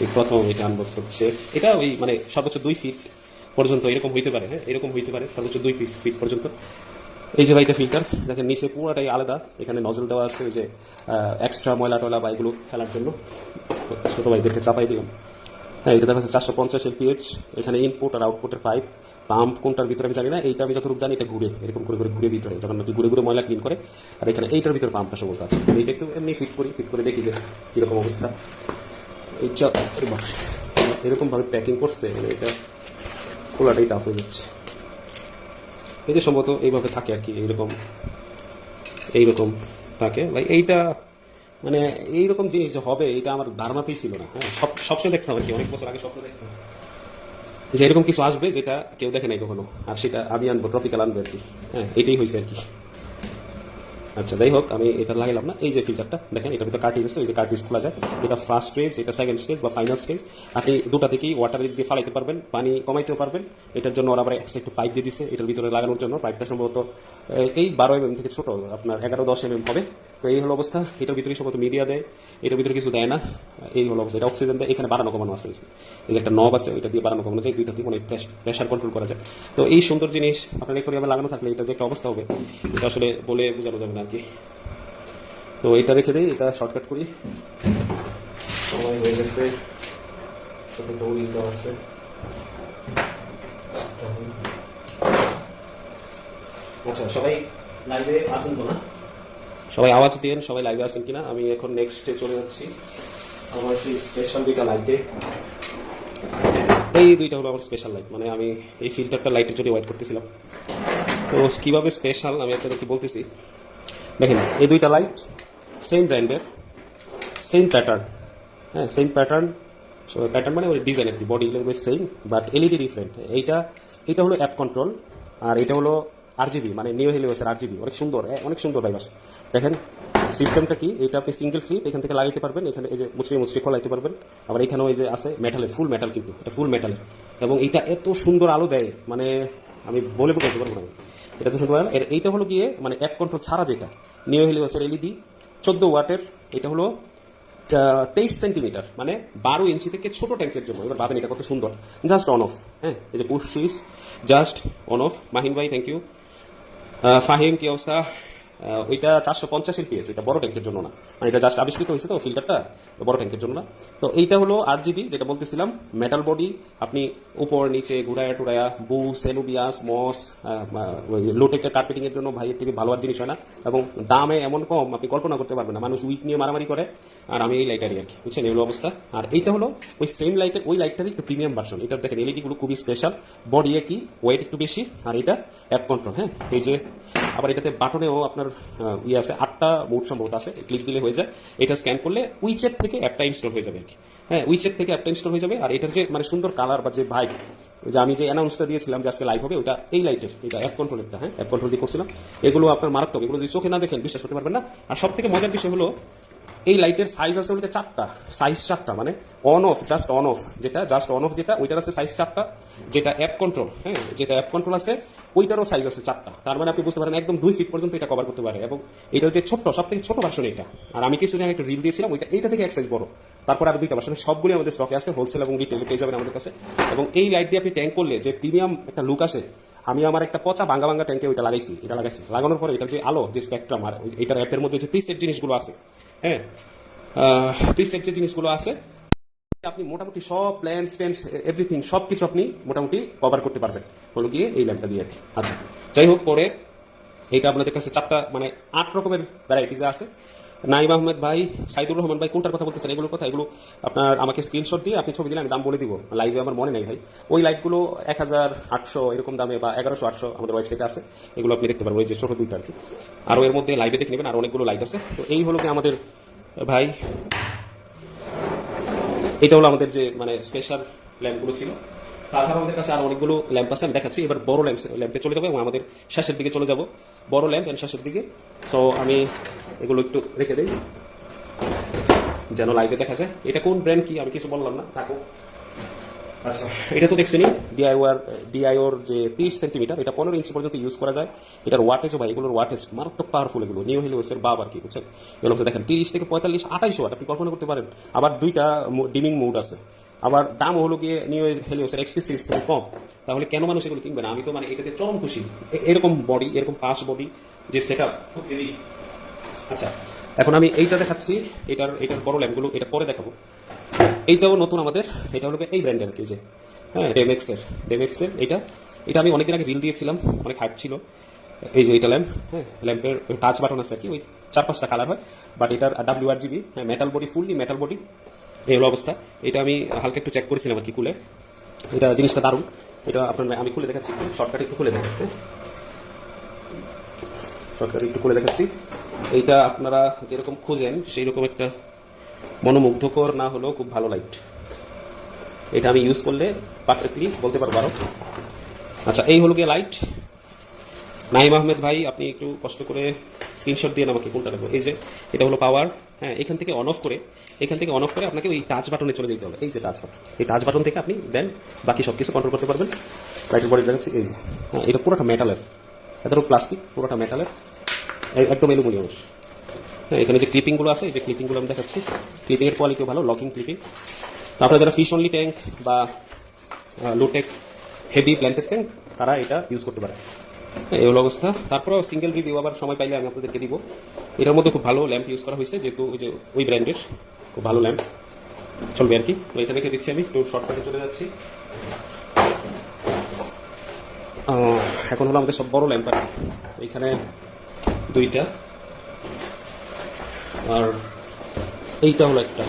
এই প্রথম এটা আনবক্স হচ্ছে। এটা ওই মানে সর্বোচ্চ 2 ফিট পর্যন্ত এরকম হইতে পারে, হ্যাঁ, এরকম হইতে পারে সর্বোচ্চ 2 ফিট পর্যন্ত। এই যে ভাই এটা ফিল্টার, দেখেন নিচে পুরোটাই আলাদা, এখানে নজল দেওয়া আছে ওই যে এক্সট্রা ময়লা টয়লা বা এগুলো ফেলার জন্য। ছোটো ভাইদেরকে চাপাই দিলাম, হ্যাঁ। এটা দেখা যাচ্ছে 450 LPH, এখানে ইনপুট আর আউটপুটের পাইপ, পাম্প কোনটার ভিতরে আমি জানি না। এইটা আমি যতটুকু জানি এটা ঘুরে, এরকম করে করে ঘুরে ভিতরে, যখন নাকি ঘুরে ঘুরে ময়লা ক্লিন করে। আর এখানে এইটার ভিতরে পাম্পটা সম্ভবত আছে। এইটা একটু এমনি ফিট করে দেখি যে কীরকম অবস্থা। এইটা এরকমভাবে প্যাকিং করছে, মানে এটা খোলাটাই টাফ হয়ে যাচ্ছে। এই যে সম্ভবত এইভাবে থাকে আর কি, এইরকম থাকে ভাই। এইটা মানে এইরকম জিনিস যে হবে এটা আমার ধারণাতেই ছিল না, হ্যাঁ। স্বপ্নে দেখতাম আর কি, অনেক বছর আগে স্বপ্ন দেখতাম যে এরকম কিছু আসবে যেটা কেউ দেখে নাই কখনো, আর সেটা আমি আনবো, ট্রপিক্যাল আনবো আর কি, হ্যাঁ। এটাই হয়েছে আর কি। আচ্ছা, যাই হোক, আমি এটা লাগাইলাম না। এই যে ফিল্টারটা দেখেন, এটার ভিতরে কার্টিস আছে, ওই যে কার্টিস খোলা যায়। এটা ফার্স্ট স্টেজ, এটা সেকেন্ড স্টেজ বা ফাইনাল স্টেজ। আপনি দুটা থেকেই ওয়াটার দিয়ে ফালাইতে পারবেন, পানি কমাইতেও পারবেন। এটার জন্য ওরা আবার এক্সট্রা একটু পাইপ দিয়ে দিচ্ছে এটার ভিতরে লাগানোর জন্য। পাইপটা সম্ভবত এই 12 mm থেকে ছোট, আপনার 11-10 mm হবে। তো এই হলো অবস্থা। এটার ভিতরে সম্ভবত মিডিয়া দেয়, এটার ভিতরে কিছু দেয় না। এই হলো অবস্থা। এটা অক্সিজেন দেয়, এখানে বাড়ানো কমানো আছে, এই যে একটা নব আছে, ওইটা দিয়ে বাড়ানো কমানো যায়, দুইটা দিয়ে মানে প্রেশার কন্ট্রোল করা যায়। তো এই সুন্দর জিনিস আপনার একটু লাগানো থাকলে এটা যে একটা অবস্থা হবে, এটা আসলে বলে বোঝানো যাবে না আর কি। তো এটা রেখে দিই, এটা শর্টকাট করি। সময় হয়ে গেছে, সাথে দৌড়ি দেওয়া আছে। আচ্ছা, সবাই লাইভে আছেন তো না? সবাই আওয়াজ দিন, সবাই লাইভে আছেন কিনা। আমি এখন নেক্সটে চলে যাচ্ছি আমার সেই স্পেশাল দুইটা লাইটে। এই দুইটা হলো আমার স্পেশাল লাইট, মানে আমি এই ফিল্টারটা লাইটের জন্য ওয়েট করতেছিলাম। তো কীভাবে স্পেশাল আমি আপনাদেরকে বলতেছি। দেখেন, এই দুইটা লাইট সেম ব্র্যান্ডের, সেম প্যাটার্ন, হ্যাঁ সেম প্যাটার্ন। প্যাটার্ন মানে ওই ডিজাইন আর কি, body language same, but LED different. এইটা হলো অ্যাপ কন্ট্রোল, আর এটা হলো আরজিবি, মানে নিউ হেলিওসের আরজিবি। অনেক সুন্দর, অনেক সুন্দর বাইবাস। দেখেন সিস্টেমটা কি, এটা আপনি সিঙ্গেল ক্লিপ এখান থেকে লাগাইতে পারবেন, এখানে এই যে মুচড়ে খোলাইতে পারবেন। আবার এখানেও এই যে আছে মেটালের, ফুল মেটাল, কিন্তু এটা ফুল মেটালের, এবং এটা এত সুন্দর আলো দেয়, মানে আমি বলে বোঝাতে পারবো না। এটা তো সুন্দর। এইটা হলো গিয়ে মানে অ্যাপ কন্ট্রোল ছাড়া যেটা নিউ হেলিওসের এলইডি 14 ওয়াটের। এটা হলো 23 সেন্টিমিটার, মানে 12 ইঞ্চি থেকে ছোট ট্যাঙ্কের জন্য। এবার ভাবেন এটা কত সুন্দর, জাস্ট অন অফ। হ্যাঁ, এই যে push switch, just on of. Mahin ভাই থ্যাংক ইউ। ফাহিম কি অবস্থা? ওইটা 450 এলপিএস, এটা বড় ট্যাঙ্কের জন্য না, মানে এটা জাস্ট আবিষ্কৃত হয়েছে তো ফিল্টারটা, বড় ট্যাঙ্কের জন্য না। তো এইটা হলো আরজিবি, যেটা বলতেছিলাম, মেটাল বডি। আপনি উপর নিচে ঘুরায়া টুরায়া, বুস, এনুবিয়াস, মস, লোটেকের কার্পেটিং এর জন্য ভাইয়ের থেকে ভালো আর জিনিস হয় না, এবং দামে এমন কম আপনি কল্পনা করতে পারবেন না। মানুষ উইক নিয়ে মারামারি করে, আর আমি এই লাইটারই আর কি, বুঝছেন, এগুলো অবস্থা। আর এইটা হলো ওই সেম লাইটের, ওই লাইটটারই একটু প্রিমিয়াম ভার্সন। এটা দেখেন এলইডি গুলো খুবই স্পেশাল, বডি কি ওয়েট একটু বেশি, আর এটা অ্যাপ কন্ট্রোল। হ্যাঁ, এই যে আবার এটাতে বাটনেও আপনার ইয়ে আছে, 8টা মোড সম্ভবত আছে, ক্লিক দিলে হয়ে যায়। এটা স্ক্যান করলে উইচেট থেকে অ্যাপটা ইনস্টল হয়ে যাবে আর কি। হ্যাঁ, উইচেট থেকে অ্যাপটা ইনস্টল হয়ে যাবে। আর এটার যে মানে সুন্দর কালার বা যে ভাইব, যে আমি যে অ্যানাউন্সটা দিয়েছিলাম যে আজকে লাইভ হবে, ওটা এই লাইটের, এটা অ্যাপ কন্ট্রোলেরটা। হ্যাঁ, অ্যাপ কন্ট্রোল দিয়ে করছিলাম। এগুলো আপনার মারাত্মক, এগুলো যদি চোখে না দেখেন বিশ্বাস করতে পারবেন না। আর সব থেকে মজার বিষয় হলো এই লাইটের সাইজ আছে বলতে 4টা, সাইজ 4টা, মানে on off, just on of, যেটা জাস্ট অন অফ যেটা ওইটার আছে সাইজ 4টা। যেটা অ্যাপ কন্ট্রোল, হ্যাঁ যেটা অ্যাপ কন্ট্রোল আছে ওইটারও সাইজ আছে 4টা। তার মানে আপনি বুঝতে পারেন একদম 2 ফিট পর্যন্ত এটা কভার করতে পারে। এবং এটা যে ছোট্ট, সব থেকে ছোট ভার্সন এটা। আর আমি কিছুদিন একটা রিল দিয়েছিলাম, এইটা থেকে এক সাইজ বড়। তারপর আর 2টা ভার্সন, সবগুলি আমাদের স্টকে আছে, হোলসেল এবং রিটেলে পেয়ে যাবেন আমাদের কাছে। এবং এই লাইট দিয়ে আপনি ট্যাঙ্ক করলে যে প্রিমিয়াম একটা লুক আসে। আমি আমার একটা পচা ভাঙ্গা ট্যাঙ্কে ওইটা লাগাইছি, লাগানোর পরে এটার যে আলো, যে স্পেকট্রাম, আর এটার অ্যাপের মধ্যে যে প্রিসেট জিনিসগুলো আছে, হ্যাঁ প্রিসেট যে জিনিসগুলো আছে, আপনি মোটামুটি সব প্ল্যান্স টেন্স এভরিথিং সবকিছু আপনি মোটামুটি কভার করতে পারবেন হলো গিয়ে এই ল্যাম্পটা দিয়ে আর কি। আচ্ছা, যাই হোক, পরে এইটা আপনাদের কাছে 4টা মানে 8 রকমের ভ্যারাইটিস আছে। নাইম আহমেদ ভাই, সাইদুর রহমান ভাই, কোনটার কথা বলতেছেন? এগুলোর কথা, এগুলো আপনার আমাকে স্ক্রিনশট দিয়ে আপনি ছবি দিলে আমি দাম বলে দিব। লাইভে আমার মনে নেই ভাই। ওই লাইটগুলো 1800 এরকম দামে, বা 1100-800 আমাদের ওয়েবসাইটে আছে, এগুলো আপনি দেখতে পারবেন, ওই যে ছোট দুইটা আর কি। আরও এর মধ্যে লাইভে দেখে নেবেন, আর অনেকগুলো লাইট আছে। তো এই হলো কি আমাদের ভাই, এটা হলো আমাদের যে মানে স্পেশাল ল্যাম্পগুলো ছিল। তাছাড়া আমাদের কাছে আর অনেকগুলো ল্যাম্প আছে, আমি দেখাচ্ছি। এবার বড় ল্যাম্পে চলে যাবো এবং আমাদের শেষের দিকে চলে যাব, বড় ল্যাম্প এর শেষের দিকে। সো আমি এগুলো একটু রেখে দিই যেন লাইভে দেখা যায়। এটা কোন ব্র্যান্ড কি আমি কিছু বললাম না, থাকো। আচ্ছা, এটা তো দেখছেনি ডিআইওর যে 30 সেন্টিমিটার, এটা 15 ইঞ্চি পর্যন্ত ইউজ করা যায়। এটার ওয়াটেজও ভাই, এগুলোর ওয়াটেজ মারাত্মক পাওয়ারফুল। এগুলো নিউ হেলিওসের বাব আর কি, বুঝছেন। এগুলো দেখেন 30 থেকে 45, 28 ওয়াট, আপনি কল্পনা করতে পারেন। আবার 2টা ডিমিং মোড আছে। আবার দাম হলো গিয়ে নিউ হেলিওসের এক্সপি সিরিজ থেকে কম। তাহলে কেন মানুষ এগুলো কিনবে না? আমি তো মানে এটাতে চরম খুশি। এরকম বডি, এরকম পাশ বডি যে সেটআপ, খুব হেভি। আচ্ছা, এখন আমি এইটা দেখাচ্ছি, এটার বড় ল্যাম্পগুলো এটা পরে দেখাবো। এইটাও নতুন আমাদের, এটা হলো এই ব্র্যান্ডের কি যে, হ্যাঁ ডেমেক্সের এটা আমি অনেকদিন আগে রিল দিয়েছিলাম, অনেক হাইপ ছিল। এই যে এইটা ল্যাম্প, হ্যাঁ ল্যাম্পের টাচ বাটন আছে আর কি, ওই 4-5টা কালার হয়, বাট এটার WRGB, হ্যাঁ metal body, fully metal body, এই হলো অবস্থা। এটা আমি হালকা একটু চেক করেছিলাম আর কি খুলে, এটা জিনিসটা দারুণ। এটা আপনার আমি খুলে দেখাচ্ছি, শর্টকাট একটু খুলে দেখাচ্ছি, এইটা আপনারা যেরকম খুঁজেন সেই রকম একটা মনোমুগ্ধকর না হলেও খুব ভালো লাইট। এটা আমি ইউজ করলে পারফেক্টলি বলতে পারবো আরো। আচ্ছা, এই হলো গিয়ে লাইট। নাইম আহমেদ ভাই, আপনি একটু কষ্ট করে স্ক্রিনশট দিয়ে আমাকে কোনটা দেবো। এই যে এটা হলো পাওয়ার, হ্যাঁ এখান থেকে অন অফ করে আপনাকে ওই টাচ বাটনে চলে যেতে হবে। এই যে টাচ বাটন, এই টাচ বাটন থেকে আপনি দেন বাকি সব কিছু কন্ট্রোল করতে পারবেন। লাইটের বডি দেখাচ্ছি, এই যে হ্যাঁ এটা পুরোটা মেটালের, এটা প্লাস্টিক, পুরোটা মেটালের, একদম অ্যালুমিনিয়াম। হ্যাঁ, এখানে যে ক্লিপিংগুলো আছে, এই যে ক্লিপিংগুলো আমি দেখাচ্ছি, ক্লিপিংয়ের কোয়ালিটিও ভালো, লকিং ক্লিপিং। তারপরে যারা ফিশ অনলি ট্যাঙ্ক বা লোটেক হেভি প্ল্যান্টেড ট্যাঙ্ক, তারা এটা ইউজ করতে পারে। এই হলো অবস্থা। তারপরেও সিঙ্গেল রিভিউ আবার সময় পাইলে আমি আপনাদেরকে দিব। এটার মধ্যে খুব ভালো ল্যাম্প ইউজ করা হয়েছে, যেহেতু ওই যে ওই ব্র্যান্ডের খুব ভালো ল্যাম্প চলবে আর কি। তো এটা রেখে দিচ্ছি, আমি একটু শর্টকাটে চলে যাচ্ছি। এখন হলো আমাদের সব বড় ল্যাম্প আর কি। এইখানে দুইটা, আর এইটা হলো একটা।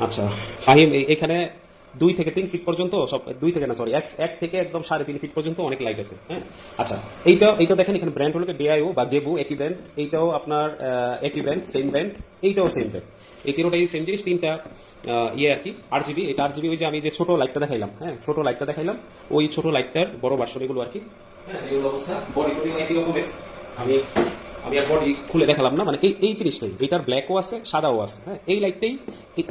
আচ্ছা ফাহিম, এখানে 2 থেকে 3 ফিট পর্যন্ত সব, 2 থেকে না সরি, এক থেকে একদম 3.5 ফিট পর্যন্ত অনেক লাইট আছে। হ্যাঁ আচ্ছা, এইটা দেখেন, এখানে ব্র্যান্ড হলো ডিআইও বা গেবু, একই ব্র্যান্ড। এইটাও আপনার একই ব্র্যান্ড, সেম ব্র্যান্ড। এইটাও সেম ব্র্যান্ড। এই তিনটাই সেম জিনিস, তিনটা ইয়ে আর কি, আরজিবি। এটা আরজিবি, ওই যে আমি যে ছোট লাইটটা দেখাইলাম, হ্যাঁ ছোট লাইটটা দেখাইলাম, ওই ছোট লাইটটার বড় ভার্সন এগুলো আর কি। হ্যাঁ এই হলো অবস্থা। বডি টডি একই রকমের। আমি আমি আর বডি খুলে দেখালাম না, মানে এই জিনিসটাই, এইটার ব্ল্যাকও আছে সাদাও আছে। হ্যাঁ এই লাইটটাই,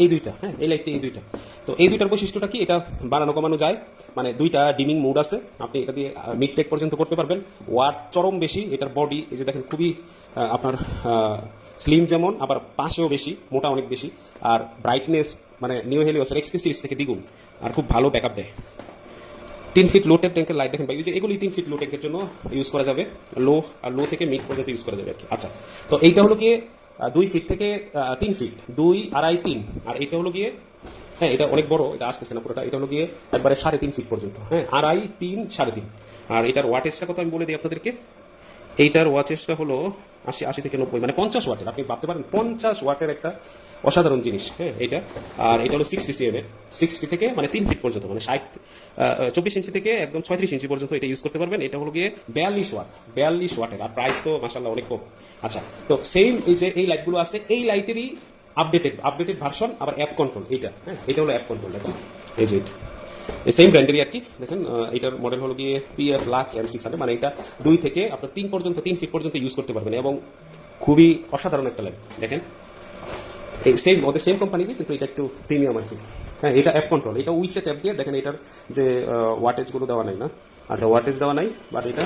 এই দুইটা, হ্যাঁ এই লাইটটাই, এই দুইটা। তো এই দুইটার বৈশিষ্ট্যটা কি, এটা বাড়ানো কমানো যায়, মানে দুইটা ডিমিং মোড আছে, আপনি এটা দিয়ে মিড টেক পর্যন্ত করতে পারবেন। ওয়াট চরম বেশি এটার বডি, এই যে দেখেন খুবই আপনার স্লিম, যেমন আবার পাশেও বেশি, মোটা অনেক বেশি। আর ব্রাইটনেস মানে নিউ হেলিওসের এক্সপি সিরিজ থেকে দ্বিগুণ, আর খুব ভালো ব্যাকআপ দেয়। 3 ফিট লো ট্যাঙ্কের লাইট দেখেন ভাই, যে এগুলি 3 ফিট লো ট্যাঙ্কের জন্য ইউজ করা যাবে, লো আর লো থেকে মিড পর্যন্ত ইউজ করা যাবে আর কি। আচ্ছা, তো এইটা হলো গিয়ে 2 ফিট থেকে 3 ফিট, 2, 2.5, 3। আর এইটা হলো গিয়ে, হ্যাঁ এটা অনেক বড়, এটা আসতেছে না পুরোটা, এটা হলো গিয়ে একবারে 3.5 ফিট পর্যন্ত। হ্যাঁ 2.5, 3, 3.5। আর এটার ওয়াটেজটা কত আমি বলে দিই আপনাদেরকে। এইটার ওয়াটেজটা হলো 80 থেকে 90, মানে 50 ওয়াটের। আপনি ভাবতে পারেন 50 ওয়াটের একটা অসাধারণ জিনিস। হ্যাঁ এটা, আর এটা হলো 60 সিএম এর, 60 থেকে মানে 3 ফিট পর্যন্ত, মানে 24 ইঞ্চি থেকে একদম 36 ইঞ্চি পর্যন্ত এটা ইউজ করতে পারবেন। এটা হলো গিয়ে 42 ওয়াট, 42 ওয়াটের। আর প্রাইস তো মাশাআল্লাহ অনেক কম। আচ্ছা, তো সেম এই যে এই লাইটগুলো আছে, এই লাইটেরই আপডেটেড ভার্সন, আবার অ্যাপ কন্ট্রোল। এইটা, হ্যাঁ এটা হলো অ্যাপ কন্ট্রোল। দেখুন এই যে এই সেম ব্র্যান্ডেরই আর কি। দেখেন এটার মডেল হলো গিয়ে পিএফ লাক্স M600, মানে এটা 2 থেকে আপনার 3 পর্যন্ত, 3 ফিট পর্যন্ত ইউজ করতে পারবেন, এবং খুবই অসাধারণ একটা লাইট। দেখেন এই সেম, ওদের সেম কোম্পানিতে, কিন্তু এটা একটু প্রিমিয়াম আর কি। হ্যাঁ এটা অ্যাপ কন্ট্রোল, এটা উইচে ট্যাপ দিয়ে দেখেন, এটার যে ওয়াটেজগুলো দেওয়া নাই না। আচ্ছা ওয়াটেজ দেওয়া নাই, বাট এটা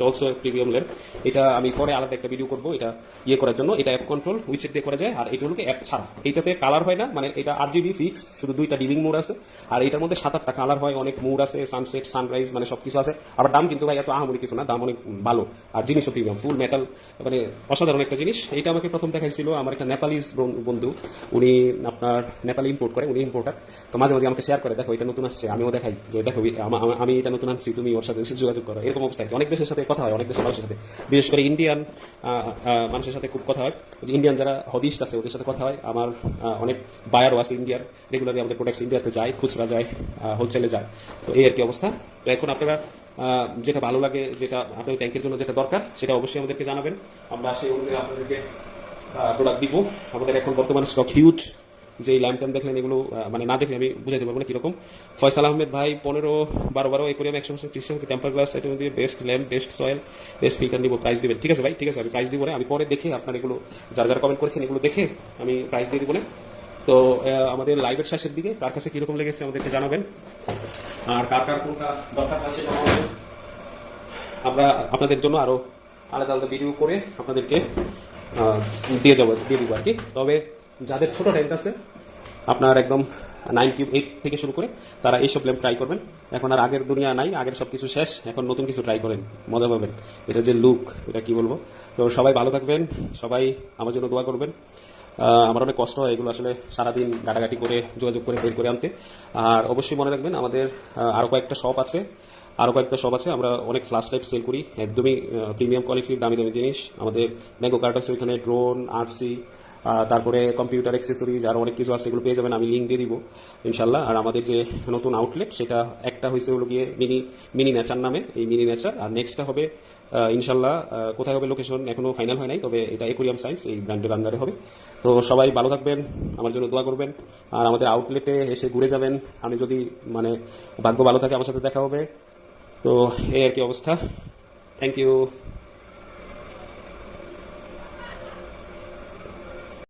অলসো প্রিমিয়াম ল্যাম্প। এটা আমি পরে আলাদা একটা ভিডিও করবো এটা ইয়ে করার জন্য। এটা অ্যাপ কন্ট্রোল উইচেট দিয়ে করা যায়, আর এটা হলো অ্যাপ ছাড়া। এইটাতে কালার হয় না, মানে এটা RGB ফিক্স, শুধু 2টা ডিমিং মোড আছে। আর এটার মধ্যে 7-8টা কালার হয়, অনেক মোড আছে, সানসেট, সানরাইজ, মানে সবকিছু আছে। আবার দাম কিন্তু ভাই এত আহামরি কিছু না, দাম অনেক ভালো, আর জিনিসও প্রিমিয়াম, ফুল মেটাল, মানে অসাধারণ একটা জিনিস। এটা আমাকে প্রথম দেখাইছিল আমার একটা নেপালিজ বন্ধু, উনি আপনার নেপালি ইম্পোর্ট করে, উনি ইম্পোর্টার। তো মাঝে মাঝে আমাকে শেয়ার করে, দেখো এটা নতুন আসছে, আমিও দেখাই যে দেখো আমি এটা নতুন আনছি, তুমি ওর সাথে যোগাযোগ করো। এরকম অবস্থায় অনেক দেশের সাথে কথা হয়, অনেক দেশের মানুষের সাথে, বিশেষ করে ইন্ডিয়ান মানুষের সাথে খুব কথা হয়। ইন্ডিয়ান যারা হদিস্ট আছে ওদের সাথে কথা হয়। আমার অনেক বায়ারও আছে ইন্ডিয়ার, রেগুলারলি আমাদের প্রোডাক্টস ইন্ডিয়াতে যায়, খুচরা যায়, হোলসেলে যায়। তো এই আর কি অবস্থা। তো এখন আপনারা যেটা ভালো লাগে, যেটা আপনার ট্যাঙ্কের জন্য যেটা দরকার, সেটা অবশ্যই আমাদেরকে জানাবেন, আমরা সেই অনুযায়ী আপনাদেরকে প্রোডাক্ট দিব। আমাদের এখন বর্তমানে স্টক হিউজ। যে ল্যাম্প ট্যাম্প দেখলেন, এগুলো মানে না দেখলে আমি বুঝাইতে পারবো না কিরকম। ফয়সাল আহমেদ ভাই 15-12 একুরিয়াম 130 টেম্পার গ্লাস, এটা দিয়ে best lamp, best soil, best filter নিব, প্রাইস দিবেন। ঠিক আছে ভাই, ঠিক আছে, আমি প্রাইস দিব না, আমি পরে দেখে আপনার এগুলো যারা যারা কমেন্ট করেছেন এগুলো দেখে আমি প্রাইস দিয়ে দিব না। তো আমাদের লাইভের শেষের দিকে কার কাছে কিরকম লেগেছে আমাদেরকে জানাবেন, আর কার কার কোনটা দরকার আছে আমরা আপনাদের জন্য আরো আলাদা আলাদা ভিডিও করে আপনাদেরকে দিয়ে দিব আর কি। তবে যাদের ছোট ট্যাঙ্ক আছে, আপনার একদম 9 কিউব 8 থেকে শুরু করে, তারা এইসব ল্যাম্প ট্রাই করবেন। এখন আর আগের দুনিয়া নাই, আগের সব কিছু শেষ, এখন নতুন কিছু ট্রাই করেন, মজা পাবেন। এটা যে লুক, এটা কি বলবো। তো সবাই ভালো থাকবেন, সবাই আমার জন্য দোয়া করবেন। আমার অনেক কষ্ট হয় এগুলো আসলে সারাদিন ঘাটাঘাটি করে যোগাযোগ করে বের করে আনতে। আর অবশ্যই মনে রাখবেন, আমাদের আরও কয়েকটা শপ আছে, আমরা অনেক ফ্ল্যাশ লাইট সেল করি, একদমই প্রিমিয়াম কোয়ালিটির দামি দামি জিনিস। আমাদের ম্যাঙ্গো কার্ড আছে, ওইখানে ড্রোন, আরসি, তারপরে কম্পিউটার অ্যাক্সেসরিজ, আর অনেক কিছু আছে, এগুলো পেয়ে যাবেন, আমি লিঙ্ক দিয়ে দিব ইনশাল্লাহ। আর আমাদের যে নতুন আউটলেট, সেটা একটা হয়েছে হলো গিয়ে মিনি নেচার নামে, এই মিনি নেচার। আর নেক্সটটা হবে ইনশাল্লাহ, কোথায় হবে লোকেশন এখনো ফাইনাল হয় নাই, তবে এটা একুরিয়াম সায়েন্স এই ব্র্যান্ডের আন্ডারে হবে। তো সবাই ভালো থাকবেন, আমার জন্য দোয়া করবেন, আর আমাদের আউটলেটে এসে ঘুরে যাবেন। আমি যদি মানে ভাগ্য ভালো থাকে, আমার সাথে দেখা হবে। তো এই আর কি অবস্থা। Thank you.